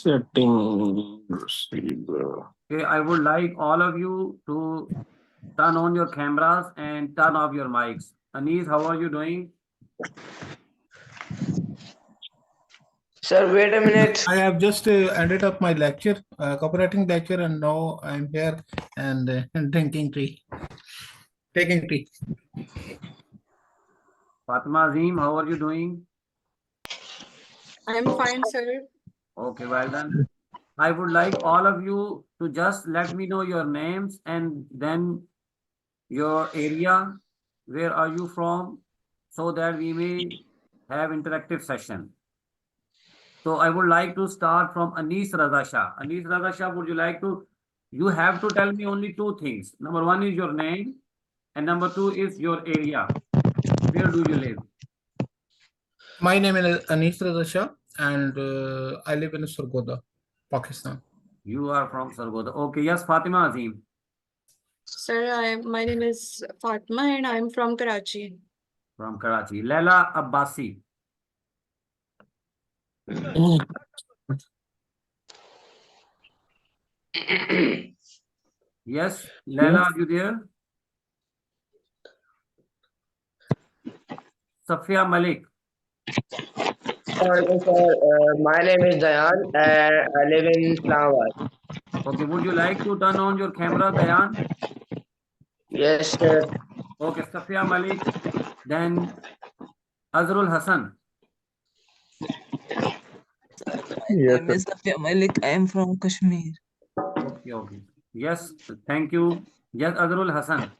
Setting receiver. Okay, I would like all of you to turn on your cameras and turn off your mics. Anis, how are you doing? Sir, wait a minute. I have just ended up my lecture, copywriting lecture, and now I'm here and drinking tea, taking tea. Fatima Azim, how are you doing? I'm fine, sir. Okay, well done. I would like all of you to just let me know your names and then your area, where are you from, so that we may have interactive session. So I would like to start from Anis Raza Shah. Anis Raza Shah, would you like to, you have to tell me only two things. Number one is your name and number two is your area. Where do you live? My name is Anis Raza Shah, and I live in Surgoda, Pakistan. You are from Sargodha. Okay, yes, Fatima Azim. Sir, my name is Fatma and I'm from Karachi. From Karachi. Laila Abbasi. Yes, Laila, are you there? Safia Malik. My name is Dayan and I live in Islamabad. Okay, would you like to turn on your camera, Dayan? Yes, sir. Okay, Safia Malik. Then Azrul Hassan. Yes, My name is Safia Malik. I am from Kashmir. Okay, okay. Yes, thank you. Yes, Azrul Hassan.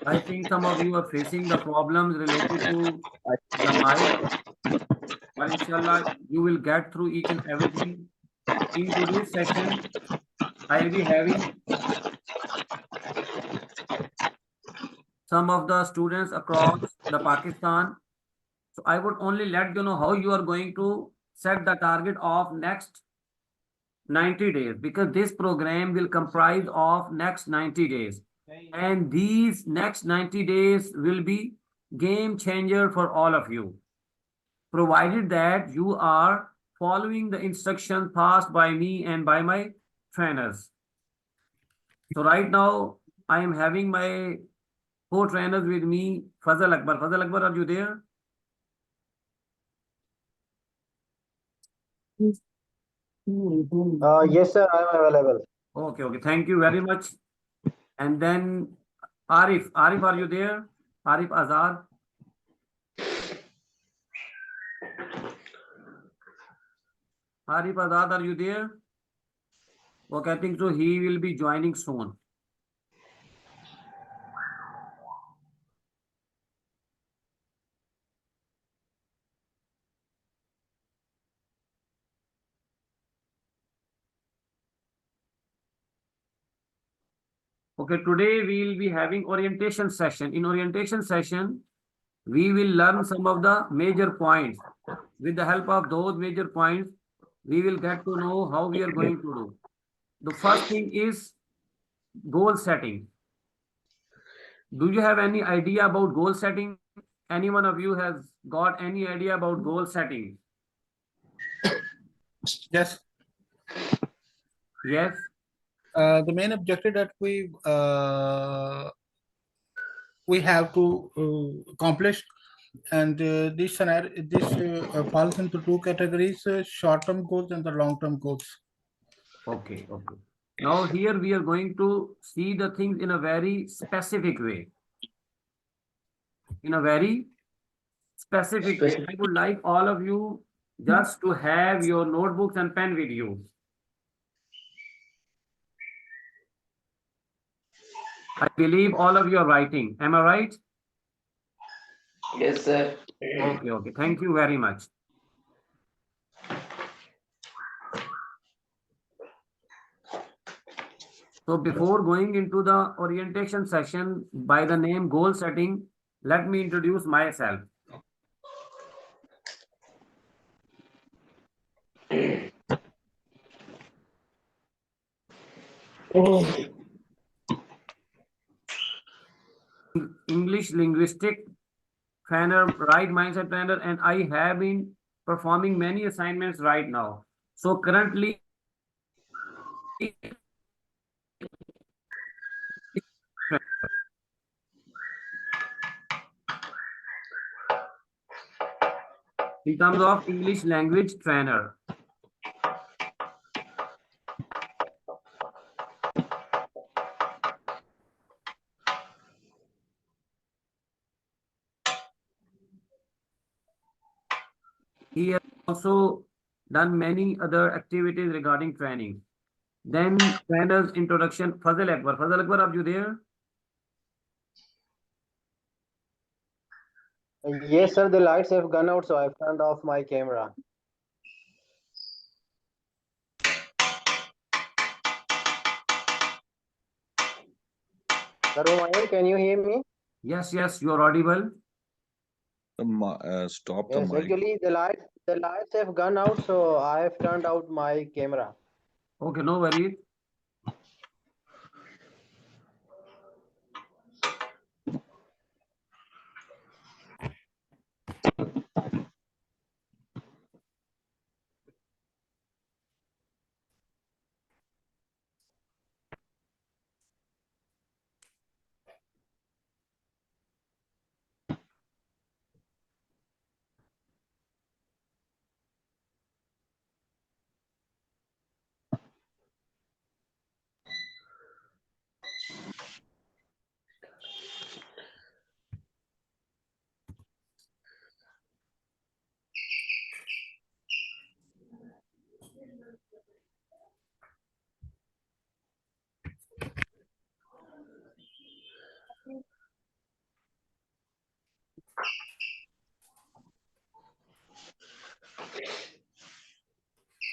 I think some of you are facing the problems related to the mic, but inshallah, you will get through each and everything. In today's session, I will be having some of the students across the Pakistan. So I would only let you know how you are going to set the target of next 90 days, because this program will comprise of next 90 days. And these next 90 days will be game changer for all of you, provided that you are following the instructions passed by me and by my trainers. So right now, I am having my co-trainers with me, Fazal Akbar. Fazal Akbar, are you there? Yes, sir, I am available. Okay, okay. Thank you very much. And then Arif. Arif, are you there? Arif Azad. Arif Azad, are you there? Okay, I think so. He will be joining soon. Okay, today we will be having orientation session. In orientation session, we will learn some of the major points. With the help of those major points, we will get to know how we are going to do. The first thing is goal setting. Do you have any idea about goal setting? Any one of you has got any idea about goal setting? Yes. Yes. The main objective that we have to accomplish, and this scenario, falls into two categories: short-term goals and the long-term goals. Okay, okay. Now here we are going to see the things in a very specific way. In a very specific way. I would like all of you just to have your notebooks and pen with you. I believe all of you are writing. Am I right? Yes, sir. Okay, okay. Thank you very much. So before going into the orientation session by the name goal setting, let me introduce myself. English linguistic trainer, right mindset trainer, and I have been performing many assignments right now. So currently, in terms of English language trainer. He has also done many other activities regarding training. Then trainer's introduction. Fazal Akbar, are you there? Yes, sir. The lights have gone out, so I've turned off my camera. Sir Humayun, can you hear me? Yes, you are audible. Stop the Yes, mic. actually, the lights have gone out, so I have turned out my camera. Okay, no worries.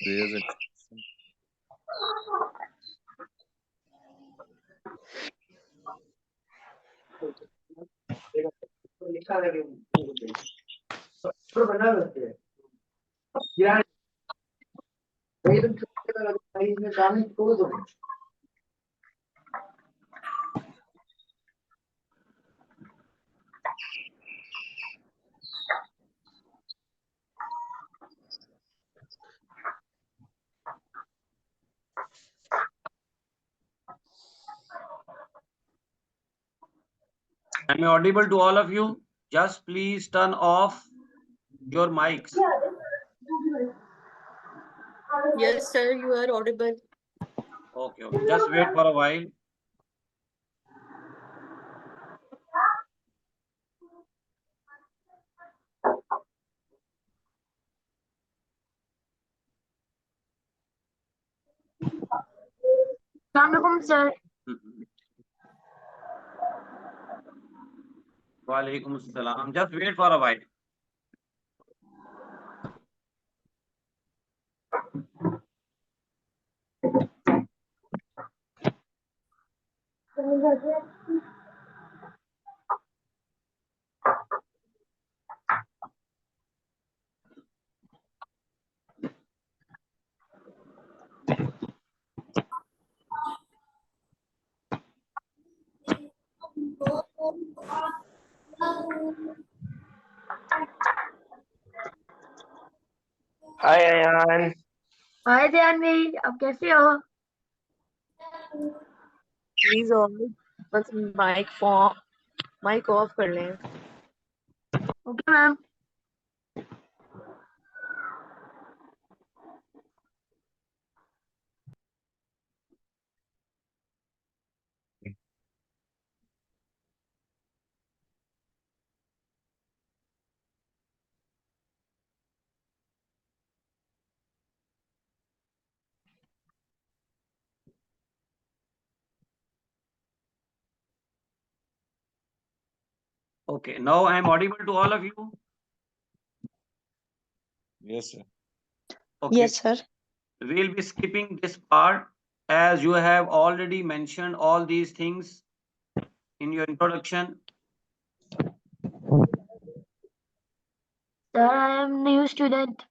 There's a Am I audible to all of you? Just please turn off your mics. Yes, sir, you are audible. Okay. Just wait for a while. Assalamualaikum, sir. Walaikum assalam. Just wait for a while. Hi, Ayan. हाय ध्यान भाई, आप कैसे हो? Please all बस mic off कर लें. Okay ma'am. Okay. Now I am audible to all of you. yes, sir. Okay. Yes, sir. We'll be skipping this part as you have already mentioned all these things in your introduction. Sir, I am new student.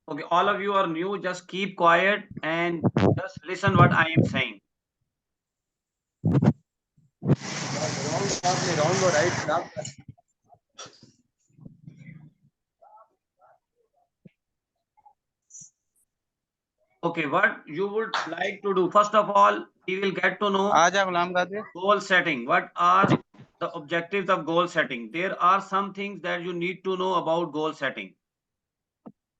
Okay, all of you are new. Just keep quiet and just listen what I am saying. me wrong or right, stop. Okay, what you would like to do? First of all, we will get to know goal setting. What are the objectives of goal setting? There are some things that you need to know about goal setting.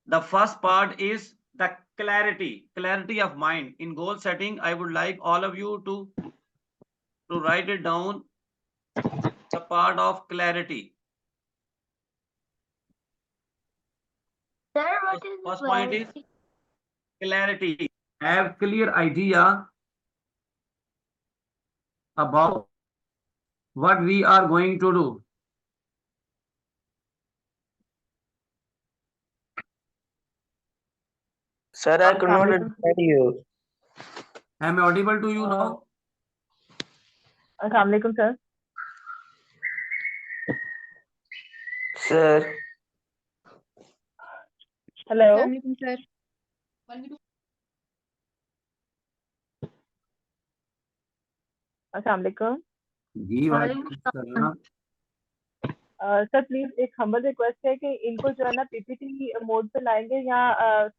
The first part is the clarity of mind. In goal setting, I would like all of you to write it down, the part of clarity. Sir, what is First point is clarity? clarity. Have clear idea about what we are going to do. Sir, I could not understand you. Am I audible to you now? Assalamu alaikum, sir. Sir, Hello. Assalamualaikum, sir. Assalamu alaikum. जी वालेकुम सलाम। Sir please एक humble request है कि इनको जो है ना PPT mode पे लाएंगे या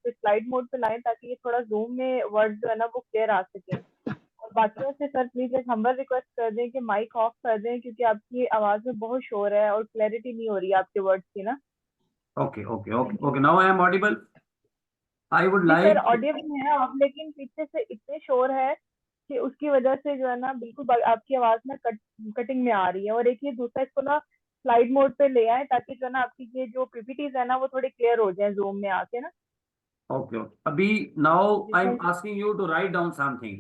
स्लाइड मोड पे लाएं ताकि ये थोड़ा जूम में वर्ड जो है ना वो क्लियर आ सके। और बाकियों से सर प्लीज एक हम्बल रिक्वेस्ट कर दें कि माइक ऑफ कर दें क्योंकि आपकी आवाज में बहुत शोर है और क्लैरिटी नहीं हो रही है आपके वर्ड्स की ना। Okay. Now I am audible. I would जी like. सर ऑडियो है आप, लेकिन पीछे से इतने शोर है कि उसकी वजह से जो है ना बिल्कुल आपकी आवाज ना कटिंग में आ रही है। और एक ये दूसरा, इसको ना स्लाइड मोड पे ले आए ताकि जो है ना आपकी ये जो पीपीटीज है ना वो थोड़ी क्लियर हो जाए जूम में आके ना। Okay. अभी now I am Yes, sir. asking you to write down something.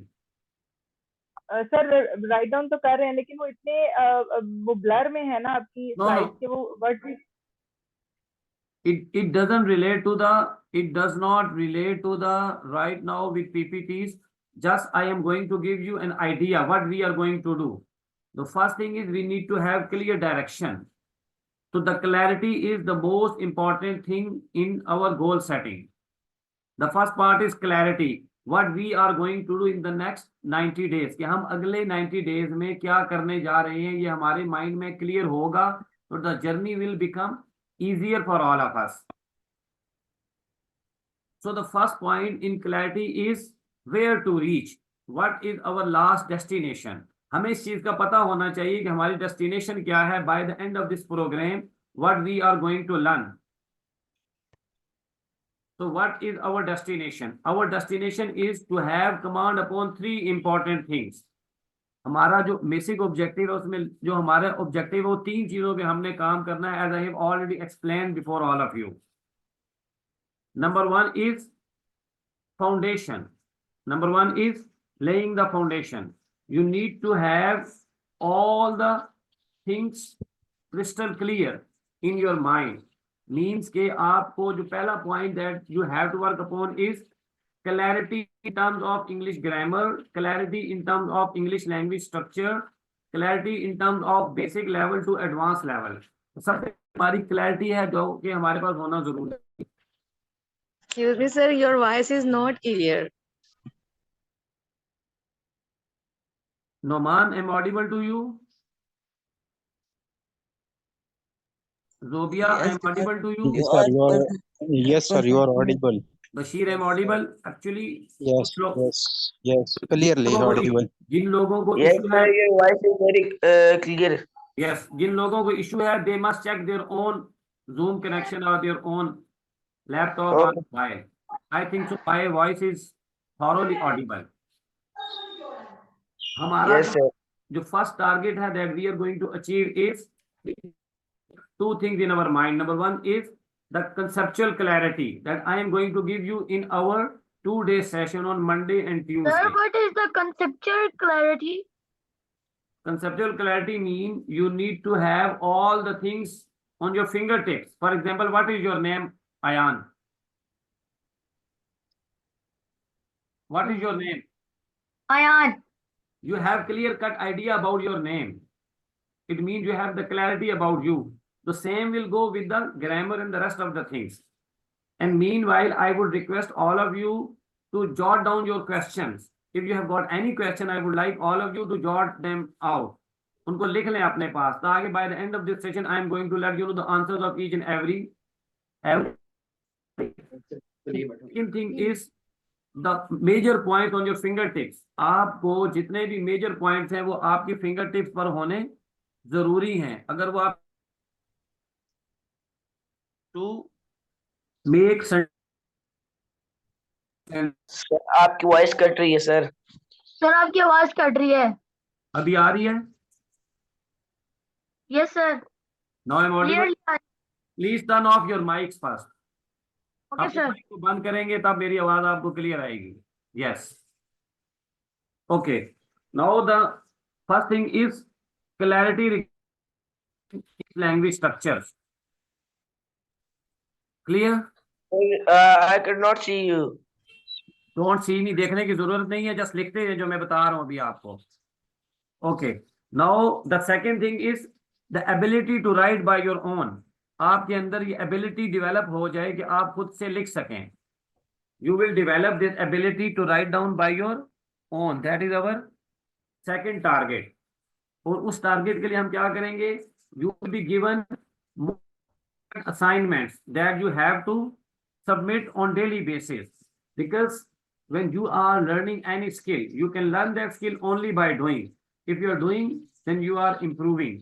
Sir write down तो कर रहे हैं लेकिन वो इतने वो ब्लर में है ना आपकी No. स्लाइड के वो word. It does not relate to the right now with PPTs. Just I am going to give you an idea what we are going to do. The first thing is we need to have clear direction. So the clarity is the most important thing in our goal setting. The first part is clarity. What we are going to do in the next 90 days. कि हम अगले 90 days में क्या करने जा रहे हैं ये हमारे mind में clear होगा तो the journey will become easier for all of us. So the first point in clarity is where to reach. What is our last destination? हमें इस चीज का पता होना चाहिए कि हमारी destination क्या है by the end of this program, what we are going to learn. So what is our destination? Our destination is to have command upon three important things. हमारा जो बेसिक ऑब्जेक्टिव है उसमें जो हमारा ऑब्जेक्टिव है वो तीन चीजों पे हमने काम करना है, as I have already explain before all of you. Number one is foundation. Number one is laying the foundation. You need to have all the things crystal clear in your mind. Means के आपको जो पहला point that you have to work upon is clarity in terms of English grammar, clarity in terms of English language structure, clarity in terms of basic level to advanced level. सबसे हमारी clarity है जो कि हमारे पास होना जरूरी है. Excuse me, sir, your voice is not clear. Noman, am I audible to you? Zobia, I am audible to you? Yes, sir, you are audible. Bashir, am I audible? Actually, Yes, clearly audible. जिन लोगों को yes, issue sir, है, your voice is very clear. yes, जिन लोगों को issue है, they must check their own Zoom connection or their own laptop or mobile. I think so. My voice is thoroughly audible. हमारा Yes, sir. जो first target है that we are going to achieve is two things in our mind. Number one is the conceptual clarity that I am going to give you in our 2-day session on Monday and Tuesday. Sir, what is the conceptual clarity? Conceptual clarity means you need to have all the things on your fingertips. For example, what is your name, Ayan? What is your name? Ayan. You have clear-cut idea about your name. It means you have the clarity about you. The same will go with the grammar and the rest of the things. And meanwhile, I would request all of you to jot down your questions. If you have got any question, I would like all of you to jot them out. उनको लिख लें अपने पास, ताकि by the end of this session I am going to let you know the answers of each and every second thing is the major point on your fingertips. आपको जितने भी major points हैं वो आपकी फिंगर टिप्स पर होने जरूरी हैं. अगर वो आप टू मेक आपकी वॉइस कट रही है सर. सर आपकी आवाज कट रही है. अभी आ रही है? Yes sir. Now I'm audible. Clearly. Please turn off your mics first. Okay आप सर. माइक को बंद करेंगे तब मेरी आवाज आपको क्लियर आएगी. Yes. Okay. Now the first thing is clarity language structures. Clear? I could not see you. Don't see, नहीं देखने की जरूरत नहीं है, जस्ट लिखते हैं जो मैं बता रहा हूं अभी आपको. Okay. Now the second thing is the ability to write by your own. आपके अंदर ये एबिलिटी डेवलप हो जाए कि आप खुद से लिख सकें. You will develop this ability to write down by your own. That is our second target. और उस टारगेट के लिए हम क्या करेंगे? You will be given assignments that you have to submit on daily basis, because when you are learning any skill, you can learn that skill only by doing. If you are doing, then you are improving.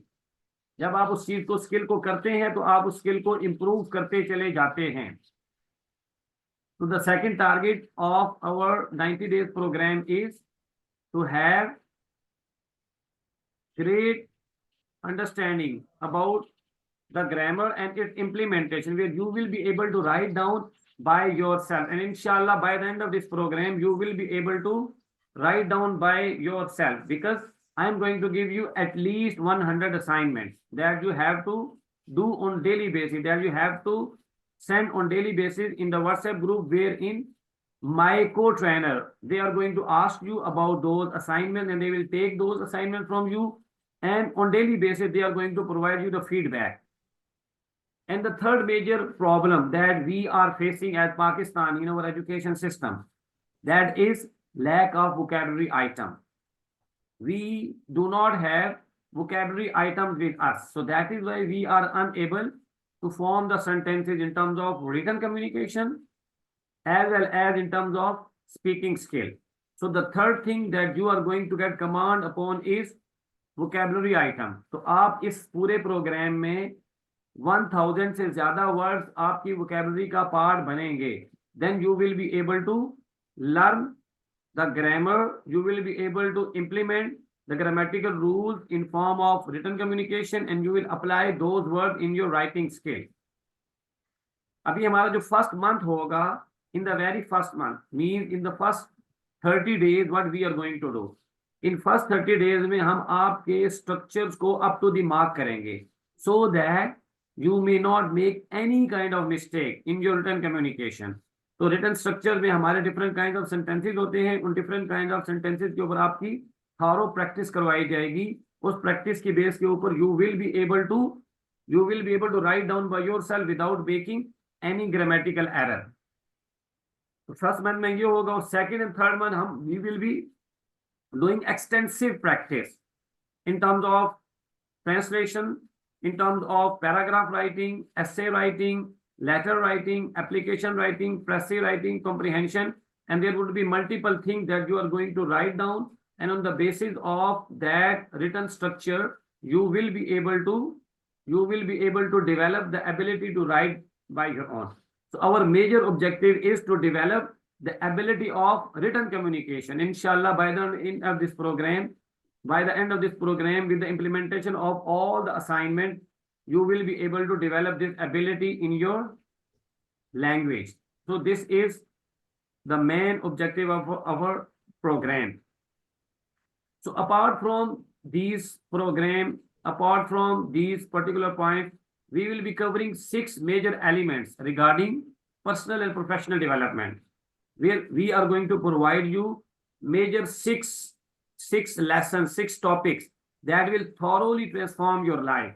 जब आप उस चीज को skill को करते हैं तो आप उस स्किल को इंप्रूव करते चले जाते हैं. So the second target of our 90 days program is to have great understanding about the grammar and its implementation, where you will be able to write down by yourself, and inshallah by the end of this program you will be able to write down by yourself, because I am going to give you at least 100 assignments that you have to do on daily basis, that you have to send on daily basis in the WhatsApp group, wherein my co-trainer, they are going to ask you about those assignments and they will take those assignments from you, and on daily basis they are going to provide you the feedback. And the third major problem that we are facing as Pakistan in our education system, that is lack of vocabulary item. We do not have vocabulary items with us. So that is why we are unable to form the sentences in terms of written communication as well as in terms of speaking skill. So the third thing that you are going to get command upon is vocabulary item. तो आप इस पूरे programme में 1000 से ज्यादा words आपकी vocabulary का part बनेंगे. Then you will be able to learn the grammar, you will be able to implement the grammatical rules in form of written communication, and you will apply those words in your writing skill. अभी हमारा जो first month होगा, in the very first month means in the first 30 days, what we are going to do, in first 30 days में हम आपके structures को up to the mark करेंगे, so that you may not make any kind of mistake in your written communication. तो written structure में हमारे different kinds of sentences होते हैं. उन different kinds of sentences के ऊपर आपकी thorough practice करवाई जाएगी. उस practice की base के ऊपर you will be able to write down by yourself without making any grammatical error. तो first month में ये होगा, और second and third month we will be doing extensive practice in terms of translation, in terms of paragraph writing, essay writing, letter writing, application writing, essay writing, comprehension, and there would be multiple things that you are going to write down, and on the basis of that written structure, you will be able to develop the ability to write by your own. So our major objective is to develop the ability of written communication. Inshallah, by the end of this program, with the implementation of all the assignment, you will be able to develop this ability in your language. So this is the main objective of our program. So apart from these particular points, we will be covering 6 major elements regarding personal and professional development, where we are going to provide you major 6 lessons, 6 topics that will thoroughly transform your life.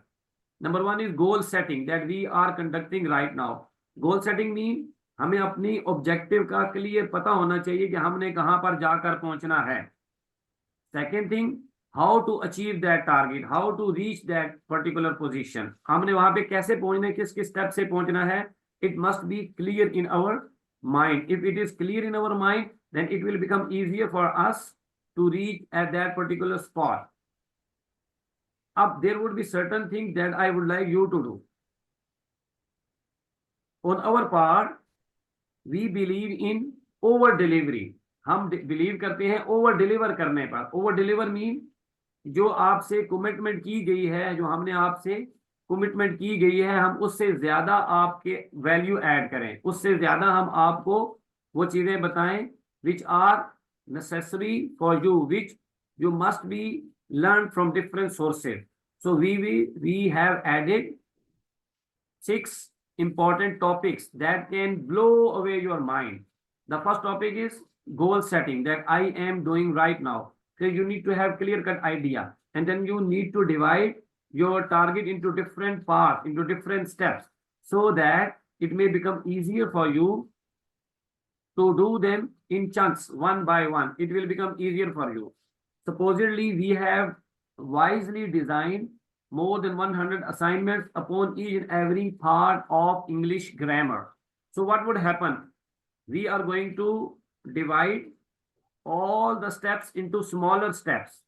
Number 1 is goal setting that we are conducting right now. Goal setting means हमें अपनी objective का clear पता होना चाहिए कि हमने कहां पर जाकर पहुंचना है. Second thing, how to achieve that target, how to reach that particular position. हमने वहां पे कैसे पहुंचना है, किस किस स्टेप से पहुंचना है. It must be clear in our mind. If it is clear in our mind, then it will become easier for us to reach at that particular spot. Up there would be certain things that I would like you to do. On our part, we believe in over delivery. हम believe करते हैं over deliver करने पर. Over deliver mean जो आपसे commitment की गई है, जो हमने आपसे कमिटमेंट की गई है, हम उससे ज्यादा आपके वैल्यू ऐड करें, उससे ज्यादा हम आपको वो चीजें बताएं which are necessary for you, which you must be learned from different sources. So we have added 6 important topics that can blow away your mind. The first topic is goal setting, that I am doing right now. So you need to have clear-cut idea, and then you need to divide your target into different parts, into different steps, so that it may become easier for you to do them in chunks, one by one. It will become easier for you. Supposedly, we have wisely designed more than 100 assignments upon each and every part of English grammar. So what would happen? We are going to divide all the steps into smaller steps,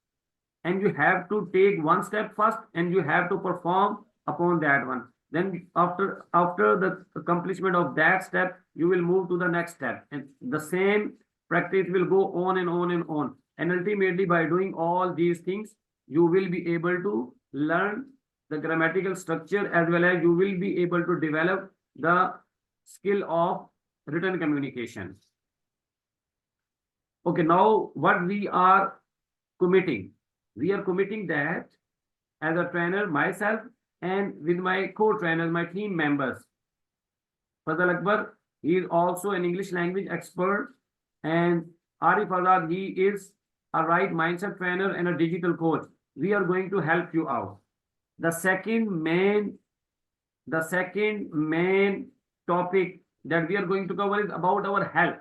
and you have to take one step first and you have to perform upon that one. Then after the accomplishment of that step, you will move to the next step, and the same practice will go on and on and on. And ultimately, by doing all these things, you will be able to learn the grammatical structure, as well as you will be able to develop the skill of written communication. Okay, now what we are committing? We are committing that as a trainer, myself, and with my co-trainers, my team members. Fazal Akbar, he is also an English language expert, and Arif Azad, he is a right mindset trainer and a digital coach. We are going to help you out. The second main topic that we are going to cover is about our health.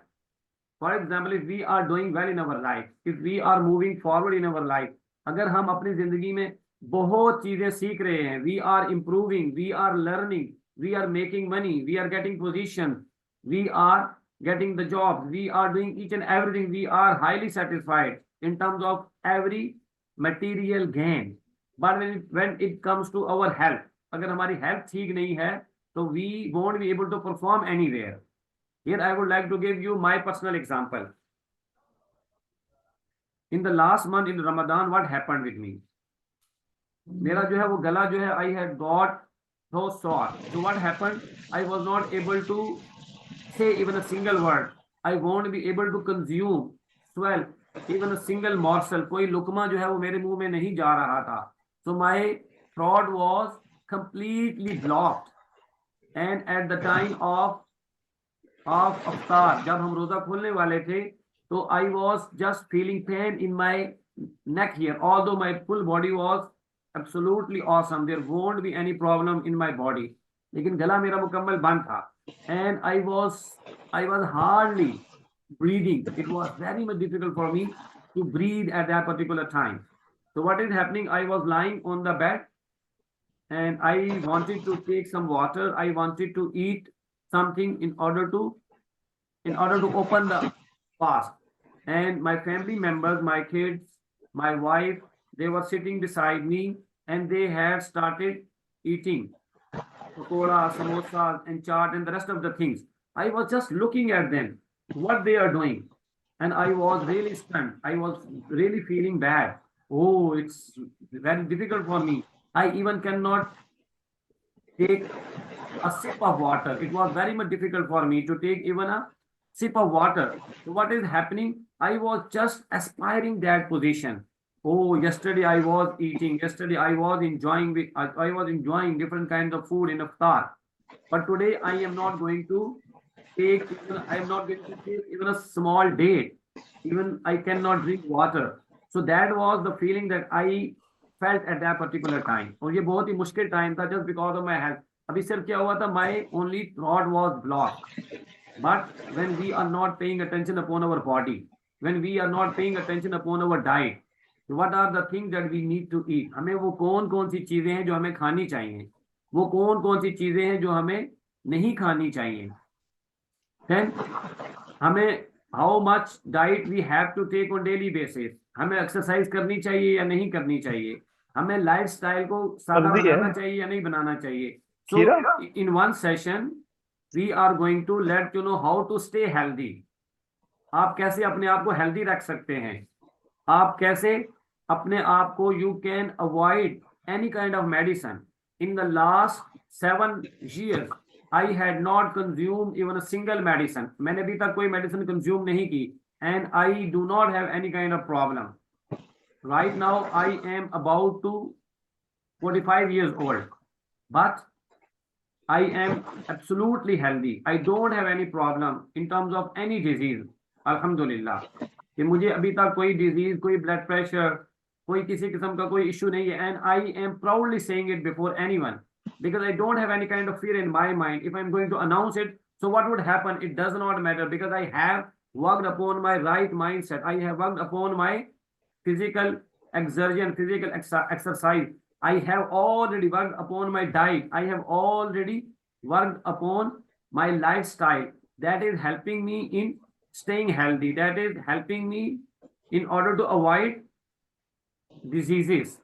For example, if we are doing well in our life, if we are moving forward in our life, अगर हम अपनी जिंदगी में बहुत चीजें सीख रहे हैं, we are improving, we are learning, we are making money, we are getting position, we are getting the job, we are doing each and everything, we are highly satisfied in terms of every material gain. But when it comes to our health, अगर हमारी health ठीक नहीं है, तो we won't be able to perform anywhere. Here I would like to give you my personal example. In the last month in Ramadan, what happened with me? मेरा जो है वो गला जो है, I had got so sore. So what happened? I was not able to say even a single word. I won't be able to consume, swallow even a single morsel. कोई लुकमा जो है वो मेरे मुंह में नहीं जा रहा था. So my throat was completely blocked. And at the time of Iftar, जब हम रोजा खोलने वाले थे, तो I was just feeling pain in my neck here. Although my full body was absolutely awesome, there won't be any problem in my body. लेकिन गला मेरा मुकम्मल बंद था. And I was hardly breathing. It was very much difficult for me to breathe at that particular time. So what is happening? I was lying on the bed, and I wanted to take some water. I wanted to eat something in order to open the fast. And my family members, my kids, my wife, they were sitting beside me, and they had started eating pakoda, samosas, and chaat, and the rest of the things. I was just looking at them, what they are doing, and I was really stunned. I was really feeling bad. Oh, it's very difficult for me. I even cannot take a sip of water. It was very much difficult for me to take even a sip of water. So what is happening? I was just aspiring that position. Oh, yesterday I was eating. Yesterday I was enjoying different kinds of food in iftar. But today I am not going to take even a small date. Even I cannot drink water. So that was the feeling that I felt at that particular time. और ये बहुत ही मुश्किल time था, just because of my health. अभी सिर्फ क्या हुआ था? My only throat was blocked. But when we are not paying attention upon our body, when we are not paying attention upon our diet, What are the things that we need to eat? हमें वो कौन कौन सी चीजें हैं जो हमें खानी चाहिए, वो कौन कौन सी चीजें हैं जो हमें नहीं खानी चाहिए. Then हमें how much diet we have to take on daily basis. हमें एक्सरसाइज करनी चाहिए या नहीं करनी चाहिए, हमें लाइफस्टाइल को सादा बनाना चाहिए या नहीं बनाना चाहिए. So in one session we are going to let you know how to stay healthy. आप कैसे अपने आप को हेल्दी रख सकते हैं, आप कैसे अपने आप को, you can avoid any kind of medicine. In the last 7 years I had not consumed even a single medicine. मैंने अभी तक कोई मेडिसिन कंज्यूम नहीं की, and I do not have any kind of problem. Right now I am about to 45 years old, but I am absolutely healthy. I don't have any problem in terms of any disease. Alhamdulillah कि मुझे अभी तक कोई disease, कोई blood pressure, कोई किसी किस्म का कोई इशू नहीं है. And I am proudly saying it before anyone, because I don't have any kind of fear in my mind. If I'm going to announce it, so what would happen? It does not matter, because I have worked upon my right mindset. I have worked upon my physical exertion, physical exercise. I have already worked upon my diet. I have already worked upon my lifestyle. That is helping me in staying healthy. That is helping me in order to avoid diseases.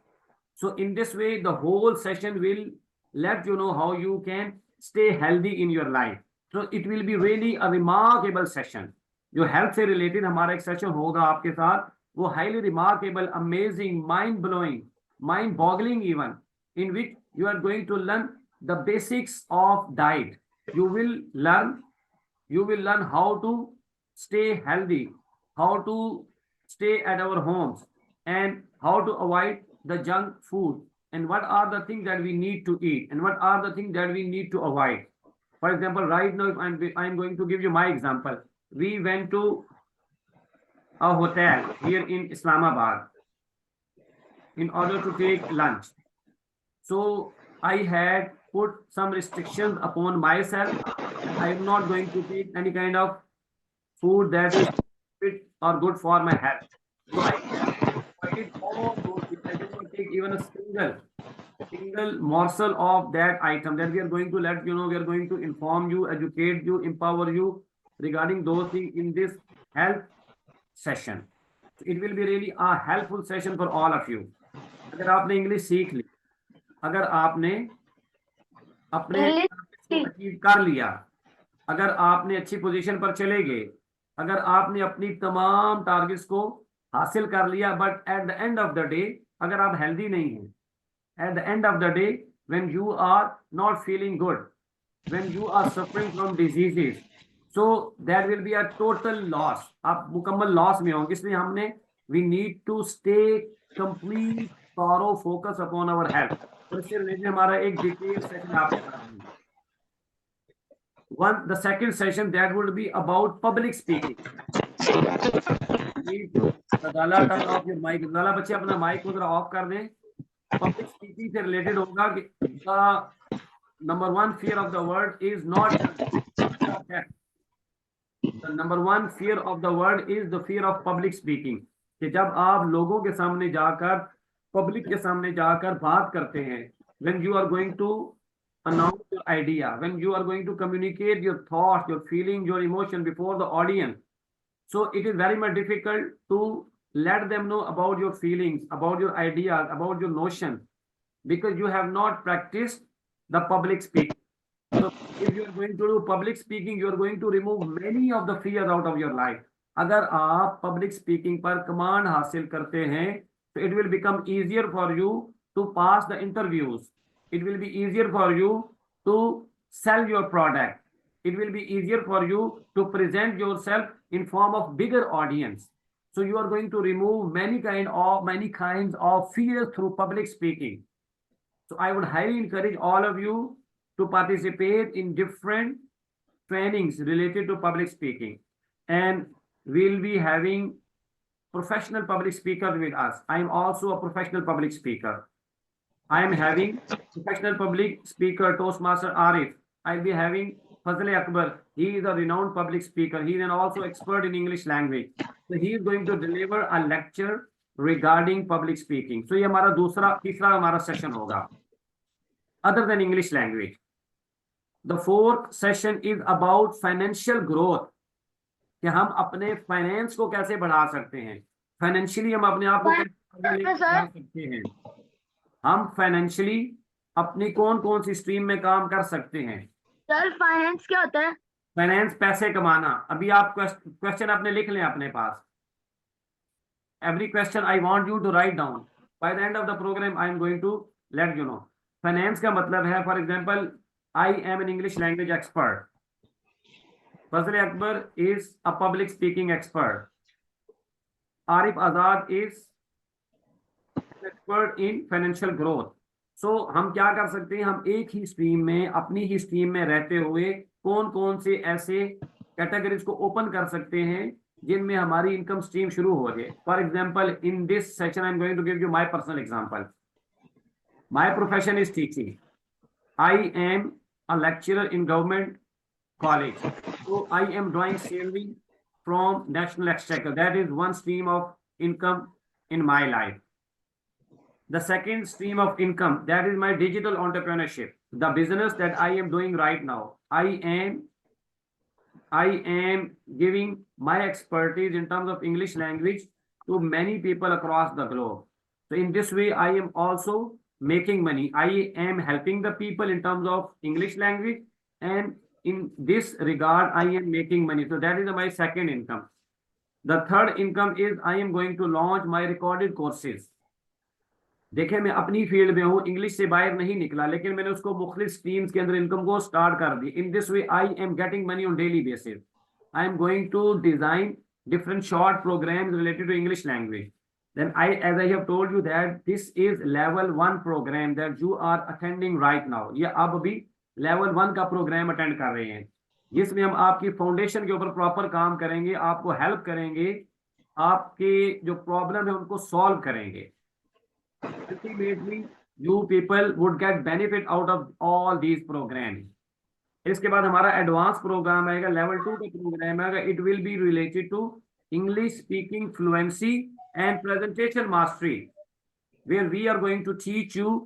So in this way, the whole session will let you know how you can stay healthy in your life. So it will be really a remarkable session. जो health से related हमारा एक session होगा आपके साथ, वो highly remarkable, amazing, mind-blowing, mind-boggling even, in which you are going to learn the basics of diet. You will learn how to stay healthy, how to stay at our homes, and how to avoid the junk food, and what are the things that we need to eat, and what are the things that we need to avoid. For example, right now, if I'm going to give you my example. We went to a hotel here in Islamabad in order to take lunch. So I had put some restrictions upon myself. I am not going to take any kind of food that is fit or good for my health. So I did all those things. I did not take even a single morsel of that item that we are going to let you know. We are going to inform you, educate you, empower you regarding those things in this health session. It will be really a helpful session for all of you. अगर आपने English सीख ली, अगर आपने अपने achieve कर लिया, अगर आपने अच्छी पोजीशन पर चले गए, अगर आपने अपनी तमाम टारगेट्स को हासिल कर लिया, but at the end of the day अगर आप हेल्दी नहीं हैं, at the end of the day when you are not feeling good, when you are suffering from diseases, so that will be a total loss. आप मुकम्मल loss में होंगे. इसलिए हमने we need to stay complete thorough focus upon our health. तो इससे related हमारा एक डिटेल सेशन आपके साथ है. The second session that would be about public speaking. दाला टर्न ऑफ योर माइक. दाला बच्चे अपना माइक को जरा ऑफ कर दें. पब्लिक स्पीकिंग से रिलेटेड होगा कि number one fear of the world is not death. The number one fear of the world is the fear of public speaking. कि जब आप लोगों के सामने जाकर, पब्लिक के सामने जाकर बात करते हैं, when you are going to announce your idea, when you are going to communicate your thoughts, your feelings, your emotion before the audience, so it is very much difficult to let them know about your feelings, about your ideas, about your notion, because you have not practiced the public speaking. So if you are going to do public speaking, you are going to remove many of the fears out of your life. अगर आप public speaking पर command हासिल करते हैं, so it will become easier for you to pass the interviews. It will be easier for you to sell your product. It will be easier for you to present yourself in form of bigger audience. So you are going to remove many kinds of fears through public speaking. So I would highly encourage all of you to participate in different trainings related to public speaking, and we'll be having professional public speakers with us. I am also a professional public speaker. I am having professional public speaker Toastmaster Arif. I'll be having Fazle Akbar. He is a renowned public speaker. He is also expert in English language. So he is going to deliver a lecture regarding public speaking. So ये हमारा तीसरा हमारा session होगा, other than English language. The fourth session is about financial growth, कि हम अपने finance को कैसे बढ़ा सकते हैं, फाइनेंशियली हम अपने आप को कैसे आगे लेके जा सकते हैं, हम फाइनेंशियली अपनी कौन कौन सी स्ट्रीम में काम कर सकते हैं। सर फाइनेंस क्या होता है? फाइनेंस पैसे कमाना। अभी आप क्वेश्चन अपने लिख लें अपने पास, every question I want you to write down. By the end of the program I am going to let you know. Finance का मतलब है, for example, I am an English language expert. Fazil Akbar is a public speaking expert. Arif Azad is an expert in financial growth. So हम क्या कर सकते हैं, हम एक ही स्ट्रीम में, अपनी ही स्ट्रीम में रहते हुए कौन कौन से ऐसे कैटेगरीज को ओपन कर सकते हैं जिनमें हमारी इनकम स्ट्रीम शुरू हो जाए। For example, in this session I am going to give you my personal example. My profession is teaching. I am a lecturer in government college, so I am drawing salary from national exchequer. That is one stream of income in my life. The second stream of income, that is my digital entrepreneurship, the business that I am doing right now. I am giving my expertise in terms of English language to many people across the globe. So in this way I am also making money. I am helping the people in terms of English language, and in this regard I am making money. So that is my second income. The third income is I am going to launch my recorded courses. देखिए, मैं अपनी field में हूँ, English से बाहर नहीं निकला, लेकिन मैंने उसको मुख्तलिफ स्ट्रीम्स के अंदर इनकम को स्टार्ट कर दी। In this way I am getting money on daily basis. I am going to design different short programs related to English language. Then as I have told you that this is level 1 program that you are attending right now. ये आप अभी level 1 का programme attend कर रहे हैं, जिसमें हम आपकी फाउंडेशन के ऊपर प्रॉपर काम करेंगे, आपको हेल्प करेंगे, आपके जो प्रॉब्लम है उनको सॉल्व करेंगे। Ultimately, you people would get benefit out of all these programs. इसके बाद हमारा एडवांस प्रोग्राम आएगा, लेवल 2 का प्रोग्राम आएगा। It will be related to English speaking fluency and presentation mastery, where we are going to teach you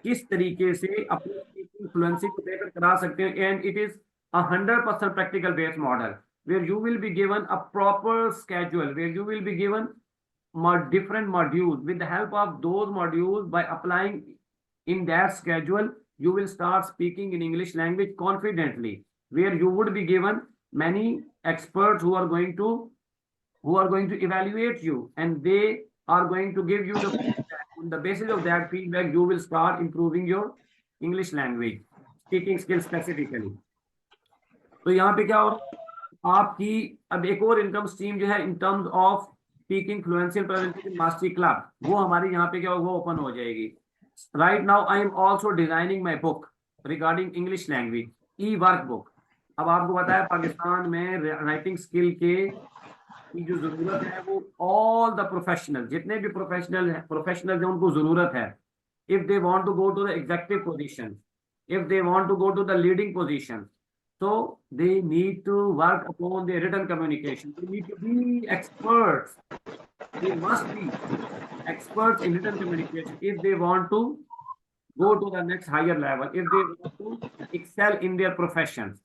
किस तरीके से अपनी स्पीकिंग फ्लुएंसी को बेहतर करा सकते हैं। And it is 100% practical based model, where you will be given a proper schedule, where you will be given different modules. With the help of those modules, by applying in that schedule, you will start speaking in English language confidently, where you would be given many experts who are going to evaluate you, and they are going to give you the feedback. On the basis of that feedback, you will start improving your English language speaking skills specifically. तो यहाँ पे क्या हो रहा है, आपकी अब एक और इनकम स्ट्रीम जो है in terms of speaking fluency and presentation mastery club, वो हमारी यहाँ पे क्या होगा, वो ओपन हो जाएगी। Right now I am also designing my book regarding English language, e-workbook. अब आपको पता है पाकिस्तान में राइटिंग स्किल के की जो जरूरत है वो ऑल द प्रोफेशनल, जितने भी प्रोफेशनल हैं उनको जरूरत है। If they want to go to the executive position, if they want to go to the leading position, so they need to work upon their written communication. They need to be experts. They must be experts in written communication if they want to go to the next higher level, if they want to excel in their professions.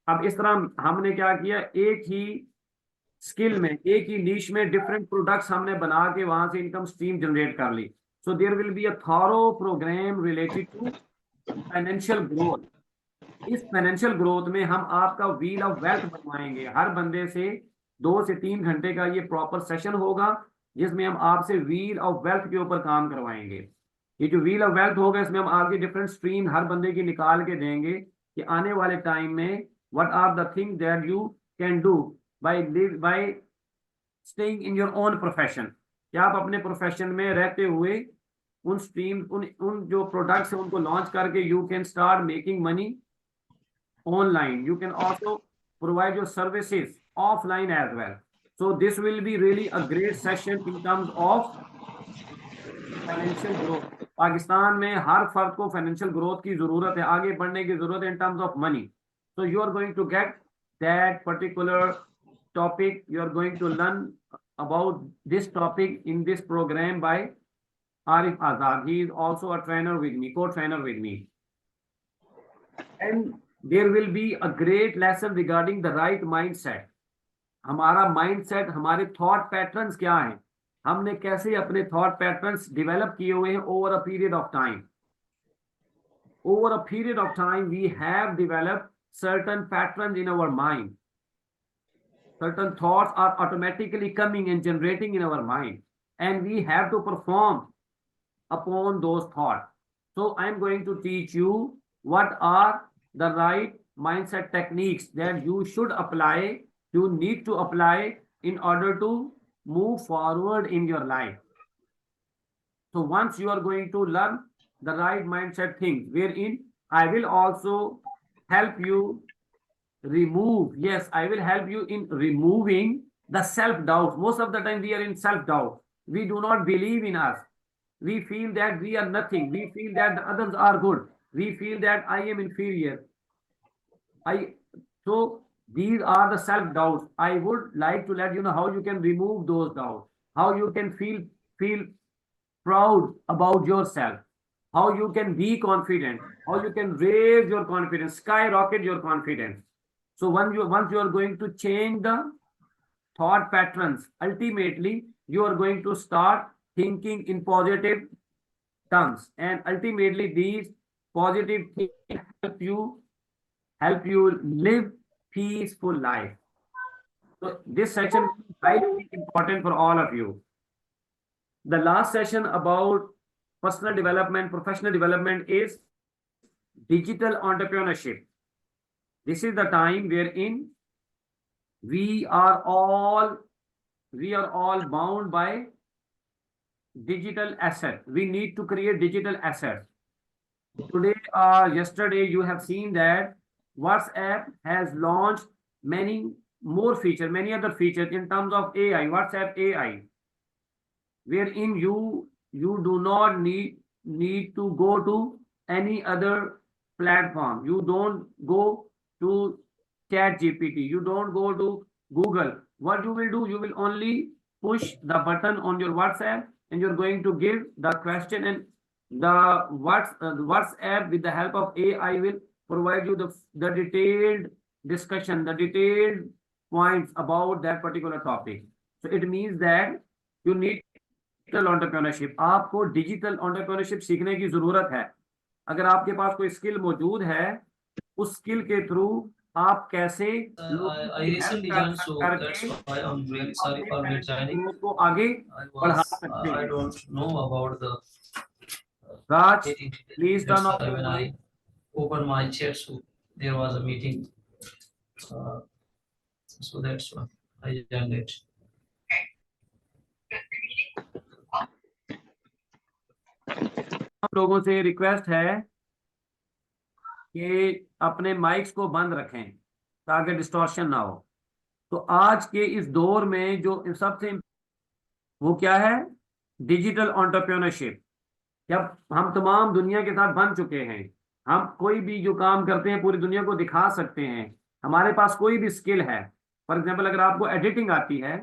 अब इस तरह हमने क्या किया, एक ही skill में, एक ही नीश में डिफरेंट प्रोडक्ट्स हमने बना के वहां से इनकम स्ट्रीम जनरेट कर ली। So there will be a thorough program related to financial growth. इस फाइनेंशियल ग्रोथ में हम आपका व्हील ऑफ वेल्थ बनवाएंगे। हर बंदे से 2 से 3 घंटे का ये प्रॉपर सेशन होगा, जिसमें हम आपसे व्हील ऑफ वेल्थ के ऊपर काम करवाएंगे। ये जो व्हील ऑफ वेल्थ होगा, इसमें हम आपकी डिफरेंट स्ट्रीम हर बंदे की निकाल के देंगे कि आने वाले टाइम में what are the things that you can do by staying in your own profession. क्या आप अपने प्रोफेशन में रहते हुए उन स्ट्रीम उन जो प्रोडक्ट्स हैं उनको लॉन्च करके you can start making money online. You can also provide your services offline as well. So this will be really a great session in terms of financial growth. Pakistan में हर फर्द को financial growth की जरूरत है, आगे बढ़ने की जरूरत है in terms of money. So you are going to get that particular topic. You are going to learn about this topic in this program by Arif Azad. He is also a trainer with me, co-trainer with me. And there will be a great lesson regarding the right mindset. हमारा mindset, हमारे thought patterns क्या हैं, हमने कैसे अपने thought patterns develop किए हुए हैं over a period of time. Over a period of time, we have developed certain patterns in our mind. Certain thoughts are automatically coming and generating in our mind, and we have to perform upon those thoughts. So I'm going to teach you what are the right mindset techniques that you should apply, you need to apply in order to move forward in your life. So once you are going to learn the right mindset things, wherein I will also help you remove, yes, I will help you in removing the self-doubt. Most of the time we are in self-doubt. We do not believe in us. We feel that we are nothing. We feel that the others are good. We feel that I am inferior. So these are the self-doubts. I would like to let you know how you can remove those doubts, how you can feel proud about yourself, how you can be confident, how you can raise your confidence, skyrocket your confidence. So once you are going to change the thought patterns, ultimately you are going to start thinking in positive terms, and ultimately these positive things help you live peaceful life. So this section is highly important for all of you. The last session about personal development, professional development is digital entrepreneurship. This is the time wherein we are all bound by digital asset. We need to create digital assets. Today or yesterday, you have seen that WhatsApp has launched many more features, many other features in terms of AI, WhatsApp AI, wherein you do not need to go to any other platform. You don't go to ChatGPT. You don't go to Google. What you will do, you will only push the button on your WhatsApp, and you're going to give the question, and the WhatsApp with the help of AI will provide you the detailed discussion, the detailed points about that particular topic. So it means that you need digital entrepreneurship. आपको digital entrepreneurship सीखने की जरूरत है. अगर आपके पास कोई skill मौजूद है, उस स्किल के थ्रू आप कैसे I recently joined, so that's why I'm really sorry for late joining. को आगे बढ़ा सकते I हैं. don't know about the Raj, meeting. please That's turn off why your when mic. I opened my chat, so there was a meeting. So that's why I joined it. हम लोगों से request है कि अपने mics को बंद रखें ताकि डिस्टॉर्शन ना हो. तो आज के इस दौर में जो सबसे वो क्या है, डिजिटल एंटरप्रेन्योरशिप. जब हम तमाम दुनिया के साथ बन चुके हैं, हम कोई भी जो काम करते हैं पूरी दुनिया को दिखा सकते हैं. हमारे पास कोई भी स्किल है, फॉर एग्जांपल अगर आपको एडिटिंग आती है,